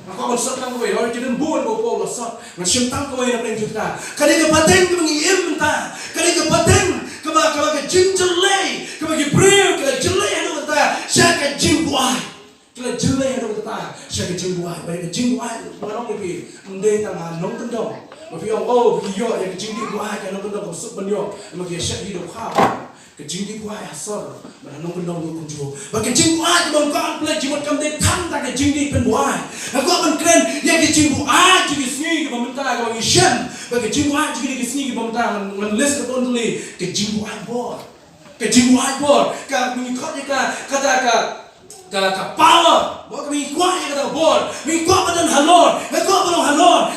S1: Ngapa ban setang kowe ora jidin buan ko pol la sat. Ngan simtang kowe nak pren kita. Kini keperteng kebangi imta. Kini keperteng ke jingleh ke breu ke jingleh anu kata syaka jingbuai. Kila jelai ada kata, saya jingbuai, baik jingbuai, mana orang ni, mendeng tangan nong kendong, tapi orang video yang jingbuai yang nong kendong kosong banyok, mungkin saya hidup kau, ke jingbuai asal, mana nong kendong tu kunjung, bagi jingbuai tu bangkan pelaj jimat kami tanda ke jingbuai, aku akan keren yang jingbuai jadi sini ke pemerintah ke bagi shen, bagi jingbuai jadi sini ke pemerintah, menulis ke tuan tulis ke jingbuai bor, ke mengikut kata power, bukan mengikuat yang kata bor, mengikuat badan halor, mengikuat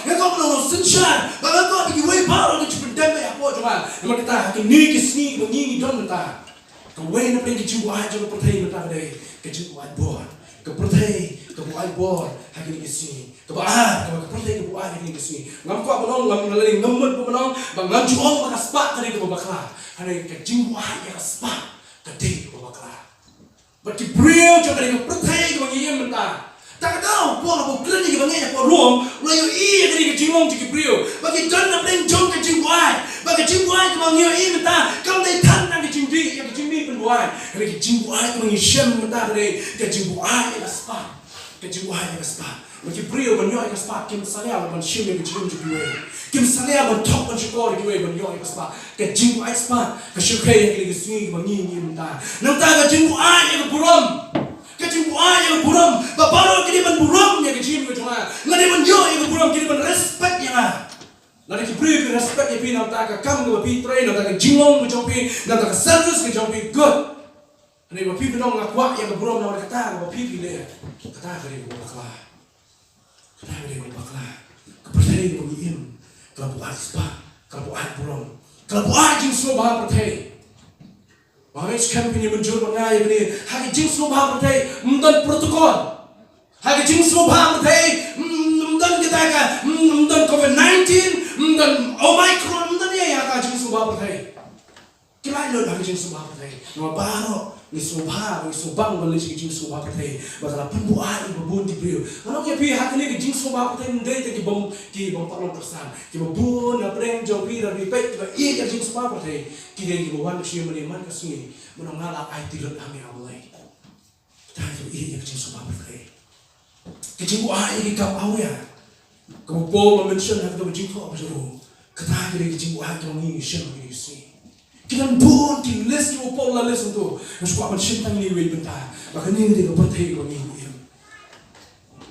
S1: badan sunshine, mengikuat bagi way power untuk pendemai apa cuma, nama kita ini kisni mengingi don kita, kau way nak pergi jumpa aja nak pergi kita deh, ke jumpa bor, ke pergi ke buat bor, hari ini kisni, ke pergi ke buat hari ini kisni, ngam kuat benong, ngam ngalari ngamut benong, ngam jual makas pak hari ke bakla, hari ke jumpa yang spak, ke day ke bakla. Bagi beliau juga dengan percaya ke bagi yang mentah. Tak tahu pola bukan ni ke bagi yang poruang, lalu ia ke jingong juga beliau. Bagi jangan nak jong ke jingbuai, bagi jingbuai ke bagi yang mentah. Kau ni tanah ke jingdi, yang jingdi penbuai. Kerana jingbuai ke bagi syam mentah dari ke jingbuai yang spa, ke jingbuai yang spa. Bagi beliau banyak yang spa kim salia ban syam yang jingong juga. Kim salia ban top ban syukor juga banyak yang spa. Ke jingbuai spa, ke syukor yang ke sini bagi yang mentah. Nampak ke jingbuai yang buram. Kejimbuan yang buram, bapak kini ban buram yang kejim ke cuma, nggak ada banyo yang buram kini ban respect yang ah, nanti kibri ke respect yang pi nampak ke kam ke bapi train, nampak ke jingong ke jompi, nampak ke service ke jompi good, nanti bapi pinong ngakuak yang buram nampak kata bapi pilih, kata kali bakla, kepercayaan yang begini, kalau buat spa, kalau buat buram, kalau buat jing semua percaya. Orang sekarang punya menjur mengai ini, hari jing semua bertai, mungkin protokol, hari jing semua bertai, mungkin kita kan, mungkin COVID-19, mungkin Omicron, mungkin ya yang jing semua bertai. Kira itu hari jing semua bertai, nama baru, ni semua, ni subang balik jing semua bertai, bakal pembuat ibu di beliau. Orang yang pihak ini jing semua bertai, mendai jadi bom palong tersan, kita bun, apreng jompi dan ripet, kita iya jing semua bertai. Kita di bawah manusia meneman ke sini, menolak aitirut kami awalnya. Kita itu iya yang semua berkai. Kecil buah ini kau awalnya, kau bawa mention yang kita berjingkau apa jauh. Kita kiri kecil buah kita mengingat siapa ini sini. Kita pun di list kita bawa list untuk, masuk apa mention tentang ini bentar. Bahkan ini dia bertai kau ini.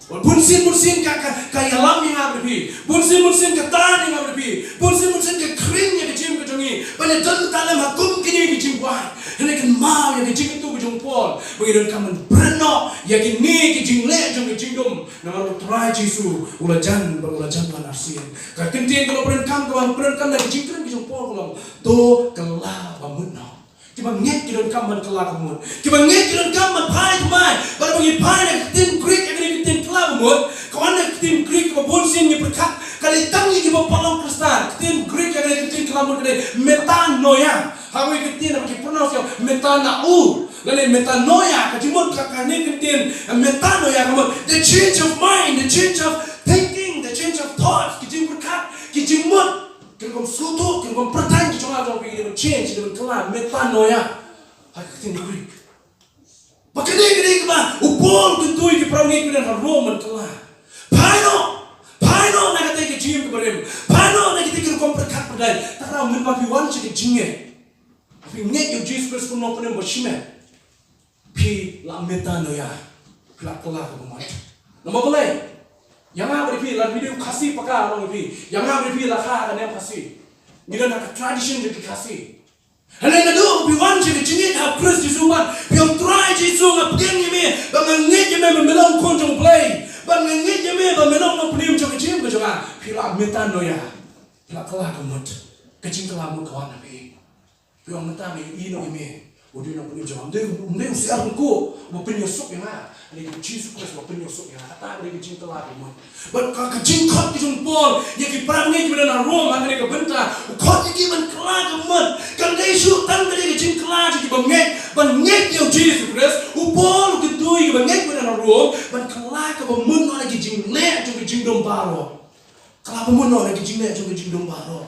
S1: Bunsin kaya lam yang berbi, bunsin ketan yang berbi, bunsin ke kering yang kecil kejongi, banyak dan dalam hakum kini kecil buat, ini kan mau yang kecil itu kejong pol, begitu kaman breno yang kini jingleh jong jingdum, nama try JISU, ulajan manarsin, kentiin kalau perenkam dari jingkren kejong pol kalau to kelak bangunno. Kita ngek kaman kelak bangun, kita ngek kaman pai mai, baru bagi pai yang tim Greek yang tim kelak bangun, kawan yang tim Greek kebunsin yang berkat, kali tangi kita palong kristal, tim Greek yang tim kelak bangun kali metanoia, hawi kita nak pronounce metanau, lalu metanoia, kecimut kakaknya kita metanoia kamu, the change of mind, the change of thinking, the change of thoughts, kecimut berkat, kecimut. Kau suatu, kau pertanyaan cuma jawab begini, change dengan kelar, metanoia, hakikat Greek. Pakai dia kemana? Upol kentui ke perangai dengan Roman kelar. Pano nak kita ke jim keberim, pano nak kita ke kau perkat perdai. Tak tahu mungkin wan cek jingge, tapi ngek yang Jesus Kristus pun nak penem bersihme. Pi la metanoia, kelar kemuat. Nama boleh? Yang apa beri lah video kasih pakai orang beri, yang apa beri lah kah kan yang kasih, ni kan nak tradition jadi kasih. Hanya nado biwan je jingit ha Christ JISU ban biang try JISU ngap geng yeme ba ngit yeme melong konjong play ba ngit yeme ba melong no pnim jo jim ko jonga pila metan no ya pila kala kamut kecing kala mu kawan nabi biang metan ni ino yeme odi no pnim jo amde usiar ko mo penyosok ya ni JISU Christ mo penyosok ya ata ni kecing kala kamut ba kecing khot ki jong pol ye ki pram ngi ki na rom ang ni ka benta khot ki ban kala kamut kan dei shu tan ka ni jing kala ji ban ngek yo JISU Christ upol ki tui ban ngek na rom ban kala ka ba mun no ki jing le jo ki jingdum baro kala ba mun no ki jing le jo ki jingdum baro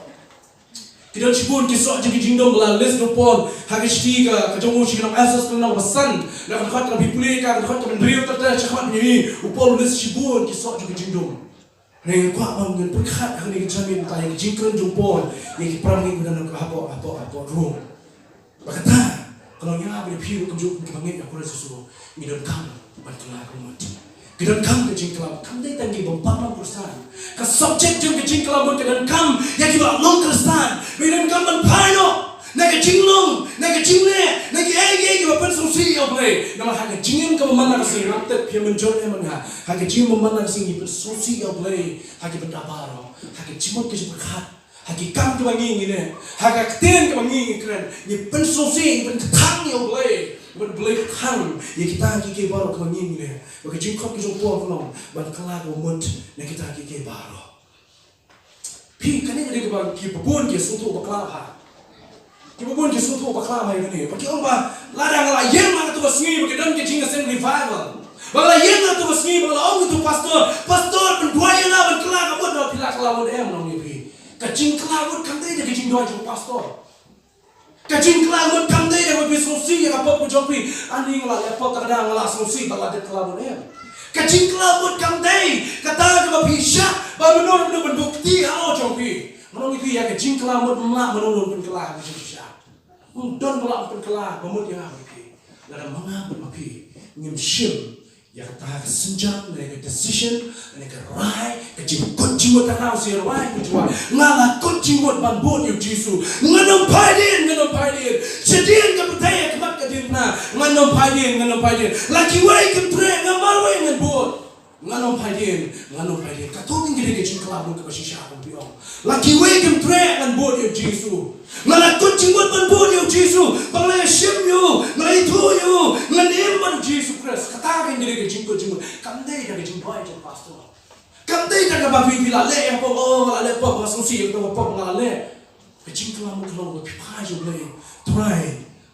S1: tidak cipun kisah jadi jingdum bela les no pol HHT ka jong ushi na asas na basan na khat ka bipuli ka khat ka brio ta chakhat ni upol les cipun kisah jadi jingdum Neng kuat bang ngen perkat hari kejamin tay jingkren jumpon yang perang ni guna nak apa room. Berkata kalau yang apa dia piu kejuk kebangit aku rasa suruh midon kam bantulah kumut. Kedon kam ke jingklam kam dai tangi bompam kursan. Ka subject jung ke jingklam kedon kam yang kiba long kursan. Midon kam ban paino. Naga jinglong, naga jingle, naga ege kiba pen susi oblay. Nama haga jingim ka mana sing raptet pia menjol emanga. Haga jingim mana sing pen susi oblay. Haga bendabaro, haga jimot ke berkat. Haga kam ke bangi ngine. Haga kten ke bangi keren. Ni pen susi pen ketang oblay. Ben boleh kang ya kita ke baro ke bangi ngine. Haga jingkop ke jongpo kolong. Ban kala ko mut na kita ke baro. Pi kane ke bang ki babon ke sutu bakla ha. Kita pun kisah tu bakal mai ni. Bagi orang ladang la yen mana tu basngi bagi dan kecing sen revival. Bagi yen mana tu basngi bagi orang itu pastor penduaya lah berkelak abot nak pilak kelawut nong ni pi. Kecing kelawut kamdai dah kecing dua jong pastor. Kecing kelawut kamdai dah bagi sosi yang apa pun jong pi. Aning lah apa kadang lah sosi bala dah kelawut Kecing kelawut kamdai kata ke bagi syak bagi menurut bukti halo jong pi. Menurut itu ya kecing kelawut mak menurut penkelak kecing syak. Don belak penkelah pemut yang api, dalam mengapa api ngimshim yang kata senjat, mereka decision, mereka rai, kecimut cimut tanah usir rai kecuali ngalah cimut bambut yang JISU, nganom paidin, sedian kepercayaan kemat kedirna, nganom paidin, laki wai kempre, ngamal wai ngebut. Nganom paidin, katuting gede kecing kelabut ke basisya pun biong. Laki wai kempre ngan bot yang JISU. Ngalakut cinggut ban bot yang JISU. Banglaya shim yu, ngalai tu yu, nganim ban JISU Christ. Katakan gede kecing kamdai dah kecing baik jeng pastor. Kamdai dah babi bila le yang pok le pok masusi yang pok ngale. Kecing kelabut kelabut pipai jule.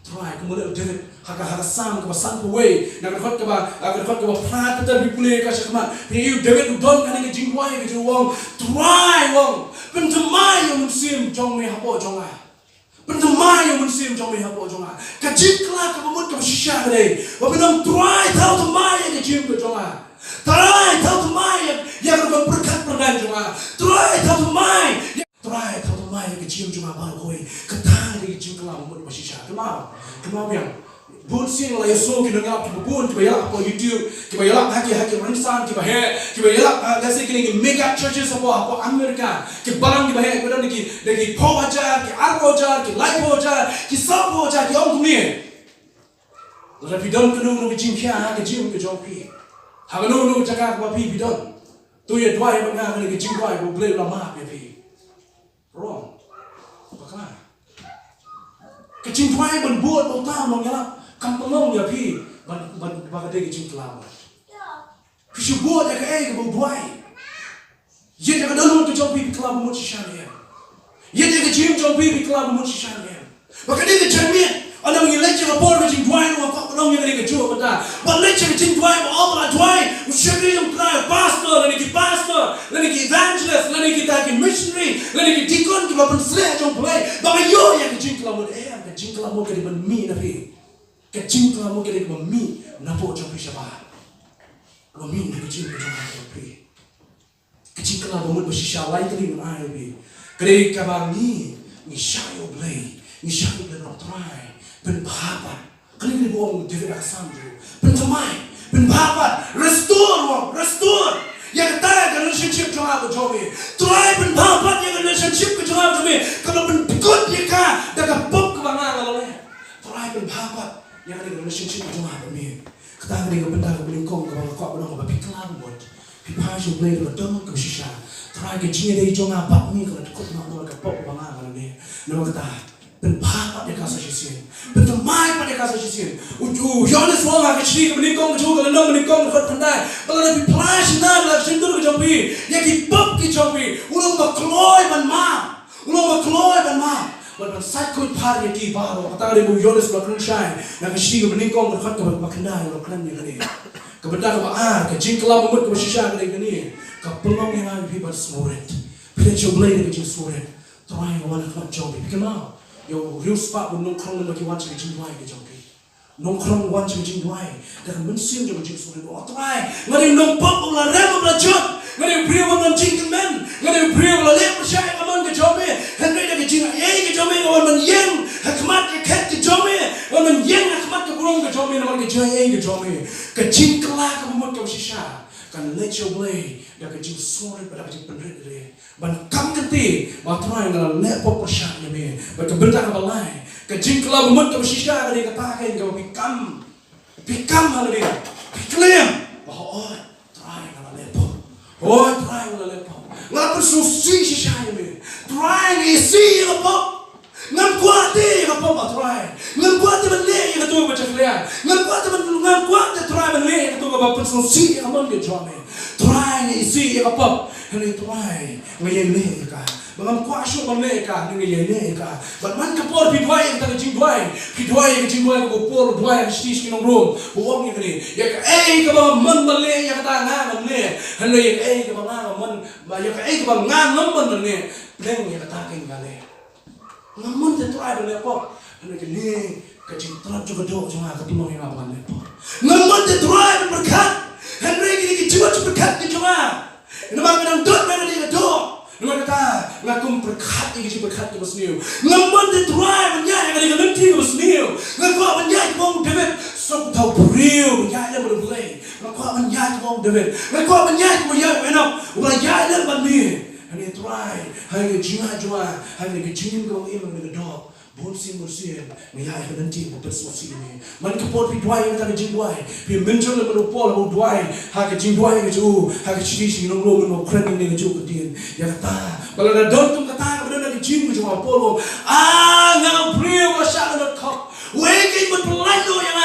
S1: Try kemudian David haga sam ke basan kuwe nak dekat ke prat ter bipule ka sakma ni David udon kan ke jingwai ke wong try wong pentemai yang musim jong me hapo jonga pentemai yang musim jong me hapo jonga ka jikla ka bamut ka shisha re wa benam try tau temai ke jim ke jonga try tau temai yang ka berkat perdan jonga try tau temai ke jim jonga baru kowe ketang ke jim kala bamut ka shisha Kemau yang bunsing lah Yesus kita ngap kita bun kita yalak apa YouTube kita yalak haki rinsan kita yalak dasar kini mega churches apa Amerika kita barang kita kita lagi power ajar kita arrow ajar kita life ajar kita sabo ajar kita orang dunia. Lalu bidon kedua kita jingkia kita jing kita jompi. Haga nu jaga kita bidon. Tu ya dua yang mengajar kita jingkai kita boleh lama kita. Wrong. Bagaimana? Kecing tuai ban buat bau tahu nong ya kampung ya pi ban dek kecing kelawat. Kisah buat ya ke bau tuai. Ye dia kadang tu jompi kelawat mut sishan ya. Ye dia kecing jompi kelawat mut sishan ya. Maka dia kecermin. Ada mengi leceh lapor kecing tuai nong apa nong yang dia kecuk benda. Ban leceh kecing tuai mau apa tuai. Usyari yang kelawat pastor, lagi evangelist, lagi kita missionary, lagi deacon kita penseleh jompai. Bapa yo yang kecing kelawat Kecing kelamu ke di mi nabi, kecing kelamu ke di mi napo jompi siapa? Mi di kecing jompi. Kecing kelamu mud bersisa lain kali dengan air bi. Kali kabangi ni syayo blay nak try, penbahapat. Kali buang David aksam tu, pentemai, penbahapat, restore. Yang kata relationship jangan berjumpa. Try penbahapat yang relationship ke jangan berjumpa. Kalau penkut dia kah, dah kapok kebangan sahabat yang ada relationship dengan kami. Kita ada benda kemelingkong kalau kau belum apa pikir buat. Pipaju boleh berdong ke sisa. Terakhir jingnya dari jonga apa ni kalau cukup nak buat kapok bangga kalau ni. Nama kita penpahat dia kasih sisin. Pentemai pada kasih sisin. Jonas wong agak ciri kemelingkong juga kalau nak melingkong dekat pandai. Kalau ada pipaj nak lah sendur ke jambi. Ya kipap ke jambi. Ulang berkeloy banma. Ulang berkeloy banma. Bukan sakit hari di baru. Kata dia Jonas berkeloy shine. Nak ciri kemelingkong dekat kebat makandai orang klan yang ni. Kebetulan ke jingkelah memut ke sisa ke ni. Kapelong yang ada di bawah smoret. Bila coba lagi ke smoret. Try yang mana kelak jombi. Fikir mau. Yo real spot pun nongkrong lagi wan cakap jingduai ke jombi. Nongkrong wan cakap jingduai. Dan mensim juga jing smoret. Oh try. Ngari nongpok ulah rem ulah jod. Ngari beriau ulah jingkemen. Ngari beriau ulah lep percaya kaman ke jombi. Henry dah ke JINGLEH ke jombi. Kawan menyeng. Hikmat ke ket ke jombi. Kawan menyeng hikmat ke burung ke jombi. Nama ke JINGLEH ke jombi. Ke jingkelah ke memut ke sisa. Kan lecture boleh dah kerja sore pada kerja penrit dia. Ban kam kenti, batrai dalam lepop persyak ni. Ban kebentak balai. Kerja kelah memut ke sisa dia katakan kau pikam hal dia. Piklem. Oh, try dalam lepop. Oh, try dalam lepop. Ngapa susi sisa ni? Try isi lepop. Ngam kuat dia apa batrai. Ngam kuat dia beli yang tu macam dia. Ngam kuat dia try beli yang tu apa susi aman ke jome. Try ni isi apa. Ini try ngayon ni ka. Ngam kuat syu beli ka ngayon ni ka. Batman kapor pidwai yang tak jingduai. Pidwai yang jingduai ko por dwai yang stis kinong room. Buong yang ni. Ya ka ka ba man beli yang kata ngan ni. Ano yang ka ba ngan man ya ka ba ngan man ni. Pleng yang kata king gale. Namun dia try beli apa? Hendak ni kecil terap juga dok cuma ketemu yang apa ni apa? Namun dia try berkat. Hendak ni juga berkat ni cuma. Nama kita dok mana dia dok. Nama kata ngakum berkat ni juga berkat ni besniu. Namun dia try menyai yang dia nanti besniu. Ngaku menyai bong David sok tahu beriu menyai dia boleh. Ngaku menyai bong David. Ngaku menyai menyai enak. Ulah menyai dia bani. Hani try, hani jinga jua, hani kejingin kau ini mengenai dog, bonsin bonsin, melihat nanti berpersuasi ini. Man kepot pi dua yang tak jingduai, pi menjol le menopol le duai, ha kejingduai keju, ha keciri sing nong lo menop keren ini keju kedin. Ya kata, kalau ada don tum kata kemudian ada kejing keju apolo, ngau priu wasyak nak kau, waking berpelano yang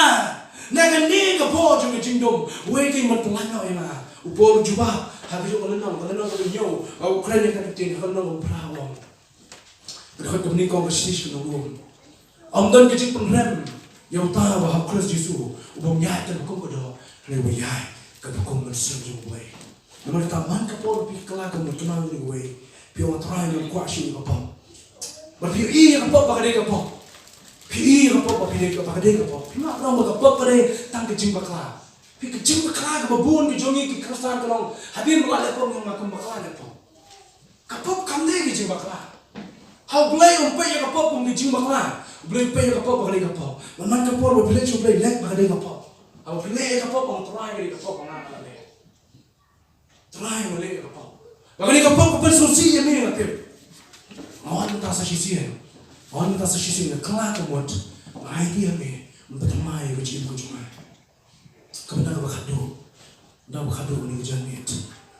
S1: naga ni kepot juga jingdum, waking berpelano yang upol jubah. Habis itu kalau nyo, aku keren yang kata kalau berawang. Berkat kemenikau kestis kenurun. Amdan kecil penrem, yang tahu bahawa KHRIST JISU, ubah nyai dan hukum kedo, lewa nyai kebukum bersih juga. Namun taman kapor pi kelak kamu kenal juga. Pi orang yang kuat sih apa? Berpi apa pakai dia apa? Pi apa pakai dia apa? Pi mak orang apa pakai tang kecil bakla. Pi kecil bakla kebabun kejongi ke kristal kalau hadir melalui apa yang makan bakla apa? Kapop kamde kecil bakla. How boleh umpai yang kapop kecil bakla? Boleh umpai yang kapop pakai dia apa? Mana kapor boleh cuba lek pakai dia apa? How boleh kapop orang try dia kapop orang apa lek? Try boleh kapop. Pakai kapop kapop susi yang ni nanti. Awan tak sahisi. Awan tak sahisi ni kelak kemuat. Idea ni bertemai kecil kecil. Kemudian berkado, dah berkado ni kejanit.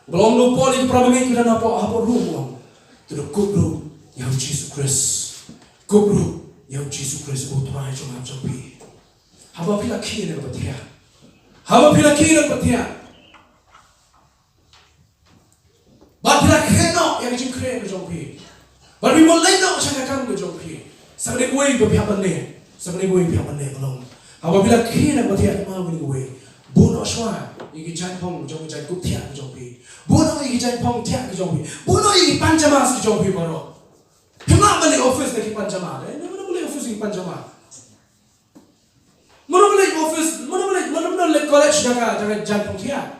S1: Belum lupa ni perabangnya kita nak apa rumah. Tidak kubru yang JISU KHRIST, kubru yang JISU KHRIST utrai cuma capi. Haba pila kira bertia, haba pila kira bertia. Bapila kena yang jingkre berjumpi. Bagi mulai nak cakapkan berjumpi. Sebenarnya gue berpihak benar, sebenarnya gue berpihak benar belum. Haba pila kira bertia mau gue. Bunuh semua, ini jangan pong jombi jangan kup tiap jombi. Bunuh ini jangan pong tiap jombi. Bunuh ini panjamas jombi baru. Kenapa beli office lagi panjama? Mana boleh office ini panjama? Mana boleh office? Mana boleh college jaga jangan pong tiap?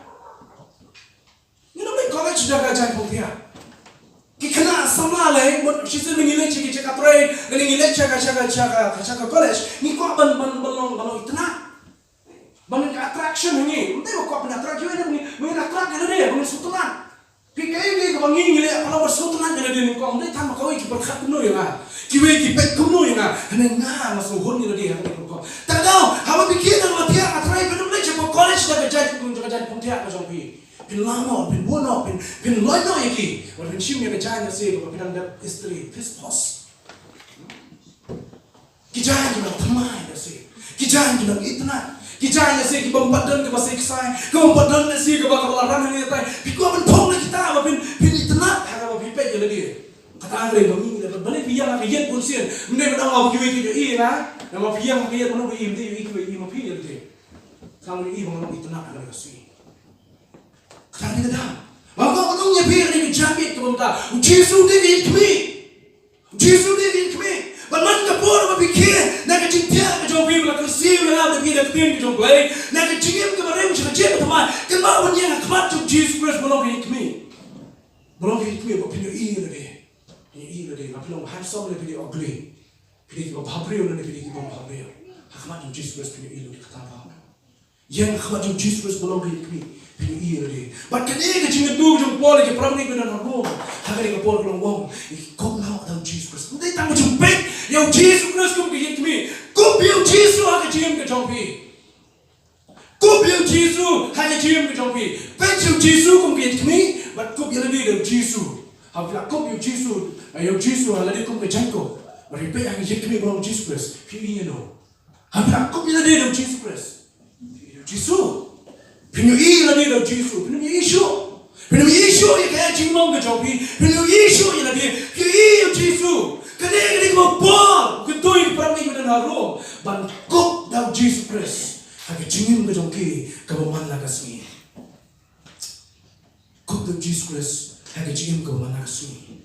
S1: Mana boleh college jaga jangan pong tiap? Kena sama leh, sisi mengilai cakap cakap tray, mengilai cakap college. Ni kau ban itna. Bangun attraction ni, mesti kau pernah attraction ni, mungkin attract ada dia, bangun sultan. Pikai ni kau bangun ni, kalau bersultan ada dia ni kau, mesti tambah kau ikut berkat kuno yang ah, kiwe ikut kuno yang ah, hanya masuk hon ni dia, hanya kau. Tak ada now, how we begin and what here, I try to reach a college that the judge going to judge from here, Pin Lama, Pin Wono, Pin Loino Yaki, or when she made a China say, but we under history, this pos. Kijan, you know, Tamai, I say. Kijan, you know, Itna. Kijan, I say, Bombadan, the Basik sign, go Badan, the Sig about running at the time. Become Pong Kita, Pin Itna, have a pipet the day. Katangre, the Bolivia, yet will see, never know how you eat your ear, and of young yet one of him, they eat him a period day. Some even know Itna, I never see. Tadi dah, maka orang yang biar ni jamit tu benda. Jisu dia in me, Jisu dia in me. Banan kapur berfikir, nak cinta ke jauh biar nak kesiu nak biar nak tiang ke jauh baik, nak cingim ke barang macam macam teman. Kenapa orang yang kemat tu Jisu Kristus belum in me, belum in me. Bapa punya ini lagi, bapa punya handsome lagi ugly, pilih kita bahagia lagi pilih kita bahagia. Kemat tu Jisu Kristus punya ini lagi kata apa? Yang kemat tu Jisu Kristus belum in me. But can you get you do your body? You probably going to room. Having a bottle of wrong. You come out of Jesus Christ. They tell you big. Yo, Jesus Christ, come get me. Go build Jesus. How can you get jumpy? Go build Jesus. How can you get jumpy? Bet you Jesus come get me. But go build a little Jesus. How can I go build Jesus? Yo, Jesus, I'll let you come get Janko. But you bet I can get me from Jesus Christ. You know. How can I go build a little Jesus Christ? Jesus. Pinu la ni lo Jisu, pinu Yesu ye kaya jingmong ke jopi, pinu Yesu ye la dia, pinu Jisu, kene mo bom, ketui pergi ke dalam harum, ban kop dalam Jisu Kristus, hake jingim ke joki, ke baman la kasih, kop dalam Jisu Kristus, hake jingim ke baman la kasih.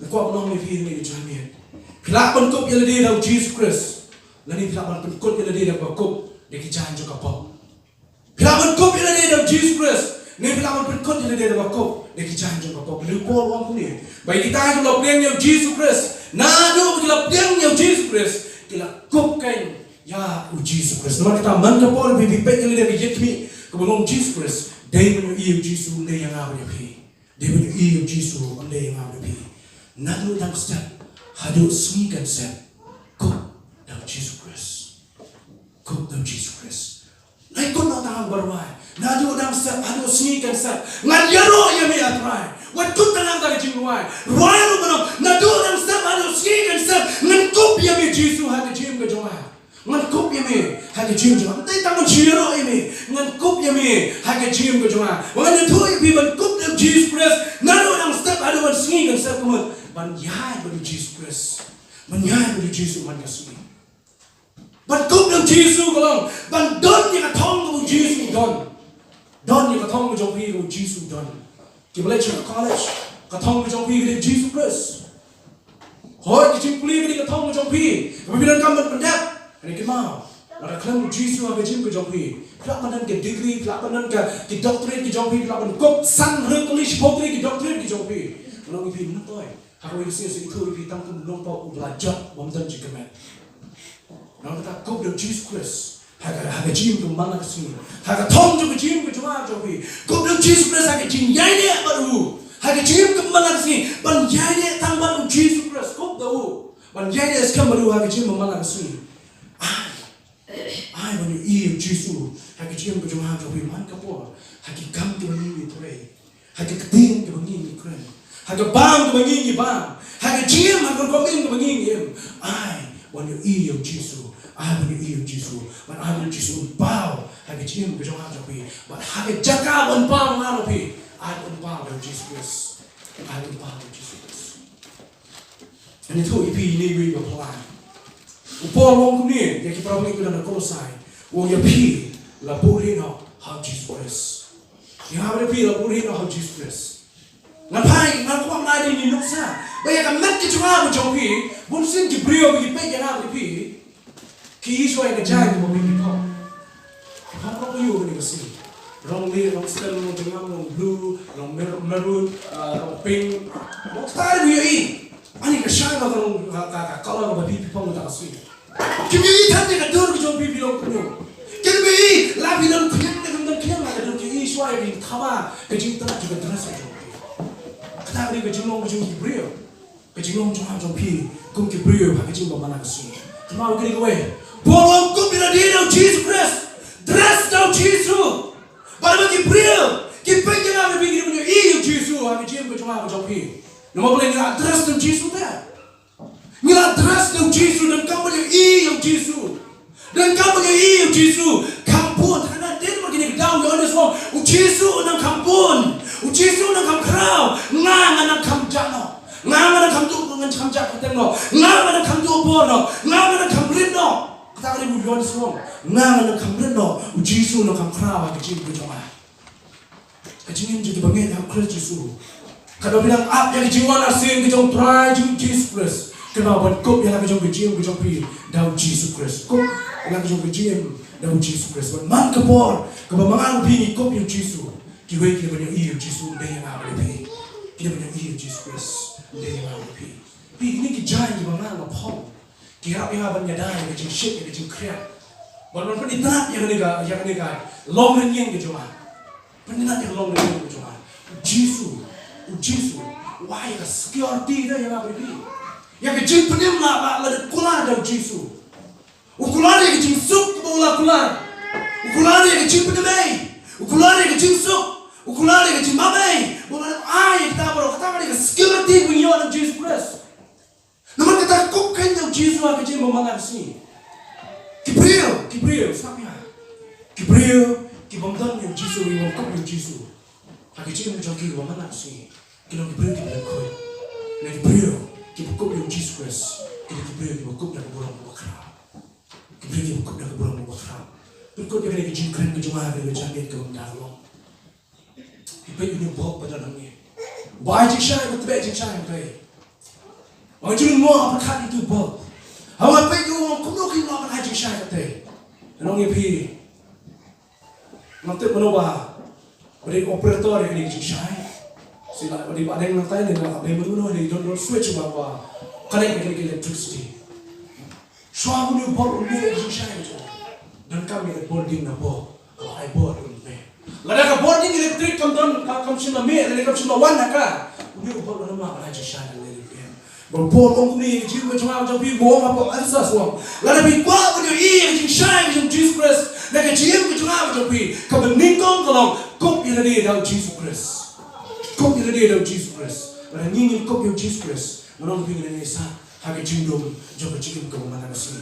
S1: Kau apa nama ni ni jamnya? Pilapan kop ye la dia dalam Jisu Kristus, lani pilapan kop ye la dia dalam kop, dekijan juga apa? Pilawan kop yang ada dalam Jesus Kristus, ni pilawan berkot yang ada dalam kop, ni kijan juga kop. Ni Paul orang ni, baik kita kalau peleng yang Jesus Kristus, nado kita peleng yang Jesus Kristus, kita kop kan ya Jesus Kristus. Nama kita mantap Paul bibit yang ada di jemi, kemudian Jesus Kristus, dia punya Jesus, dia yang ada di, dia punya Jesus, dia yang ada di. Nado dalam step, hadu sengkan step, kop dalam Jesus Kristus, kop dalam Jesus Kristus. Naik kau nak tahu berway, nado dang set, ado sengkan set, ngajaro yang dia try, waktu tengah tak jingway, royal mana, nado dang set, ado sengkan set, ngkup yang dia Jisu hati jim ke jawai, ngkup yang dia hati jim jawai, tapi tangan ciro ini, ngkup yang dia hati jim ke jawai, wanita tu ibu ngkup yang Jesus Kristus, nado dang set, ado sengkan set kemudian, banjai beri Jesus Kristus, banjai beri Jesus manusia. Ban kop dalam Jisu kalau, ban don yang katong tu Jisu don yang katong tu jompi tu Jisu don. Kita boleh cakap college, katong tu jompi tu Jisu Kristus. Hoi kita kuliah kita katong tu jompi, kemudian kamu pendap, ini kemau. Ada kelam Jisu apa jim ke jompi, pelajaran ke degree, pelajaran ke doctorate ke jompi, pelajaran kop san rekolis pokri ke doctorate ke jompi. Kalau ibu nampai, kalau ibu sih itu ibu tangkap nampak belajar, bukan juga met. Now kita kop dalam Jesus Kristus, haga jim ke mana kesini, haga tong juga jim ke cuma jopi, kop dalam Jesus Kristus haga jim yai dia baru, haga jim ke mana kesini, ban yai dia tambah dalam Jesus Kristus kop tahu, ban yai dia sekarang baru haga jim ke mana kesini, ai baru Jisu, haga jim ke cuma jopi man kapor, haga gam ke begini pray, haga keting ke begini keren, haga bam ke begini bam, haga jim haga komen ke begini ai. When you eat your Jisu, I will eat your Jisu. When I will Jisu bow, I get him ke jangan jopi. But I get jaga on bow ngalopi. I will bow your Jesus. I will bow your Jesus. And itu ipi ini we apply. Upor wong kuning, yang kita orang ikut dalam kolosai. Wong yang pi laburin how Jesus. Yang apa pi laburin how Jesus. Ngapai, ngakuam lagi ni nuksa. Baik kan mat kita cuma berjumpa, bukan diberiau bagi baik yang apa pi, KHIE yang kerja itu bagi kita. Apa you ni kasi? Rong ni, rong stel, rong tengah, rong blue, rong maroon, rong pink. Rong style dia ini. Ani kerja kalau kalau bagi people tak kasi. KHIE tadi kan dur berjumpa bilang kuno. KHIE lah bilang kuno dengan kian lah kalau KHIE yang thama kerja tak juga terasa berjumpa. Kita beri kerja long berjumpa beriau. Kecilong cuma jompi, kum kibrio, kecil bawa mana kesini. Cuma begini gue, bolong kum bila dia dau Jesus Christ. Dress dau Jesus. Baru bagi beliau. Kita jangan berfikir punya Jesus. Aku cium ke cuma aku pi. Nama boleh ngira dress dau Jesus dah. Ngira dress dau Jesus dan kau punya Jesus. Dan kau punya Jesus. Kampun karena dia begini down di semua. Jesus nang kampun. Jesus nang kamkrau. Ngang nang kamjano. Ngang nang kamtu ngan kamjak ketengno. Ngang nang kamtu bono. Ngang nang kamrino. Kita kali bukan semua. Ngang nang kamrino. Jesus nang kamkrau aku cium ke cuma. Kecingin jadi banget yang Christ JISU. Kalau bilang apa yang jiwa nasin kejong try Jesus Christ. Kenapa kop yang kejong kejim kejong pi daun Jesus Christ. Kop yang kejong kejim daun Jesus Christ. Man kepor kebamangan pi kop yang JISU. Kiwe kita banyak JISU deh yang apa pi. Kita banyak Jesus Christ deh yang apa pi. Pi ini kejain kebamangan ngapong. Kira yang apa nyadai kejing shit kejing kriat. Baru pun itanat yang nega long yang kejong. Pendengar yang long itu cuma JISU, wah ya security dah yang apa ini? Yang kecil penem lah kular dah JISU. Ukular yang kecil suk bola kular. Ukular yang kecil penem ukular yang kecil suk. Ukular yang kecil mamai. Bola yang kita baru kata mereka security punya orang JISU Christ. Namun kita kukan yang JISU yang kecil memanggil sini. Kibril, siapa? Kibril. Kibamdan yang JISU, yang kop yang JISU. Hagi cikin macam kiri mana sih? Kita kibril kita lekoi. Nek kibril kita kop yang JISU Christ. Kita kibril kita kop yang keburang bakra. Kibril kita kop yang keburang bakra. Berkot yang kita jingkren kejumah kita jangkit ke bendalong. Kibril ini bawa pada nangnya. Wah jingsai betul jingsai betul. Wah jing mau apa kan itu bawa. Awak pergi orang kunokin orang jingsai betul. Nangnya pi. Nanti menubah beri operator yang dijishai sila beri pada yang nanti ni nak beri menubah ni don't switch bawa connect dengan electricity suami ni baru ni dijishai tu dan kami ada boarding na bo kalau I board ni lada ka boarding electric kamton kamsina me lada kamsina wan naka ni baru nama ada dijishai ni Berpol orang ni jiwa cuma macam pi bohong apa asas wong. Lalu pi kuat punya yang shine macam Jesus Christ. Nak jiwa cuma macam pi kebeningkong kalau kop yang dia dalam Jesus Christ. Kop yang dia dalam Jesus Christ. Lalu nyingin kop yang Jesus Christ. Menolak pingin ni sah. Hagi JINGDUM jauh cium ke mana nasi.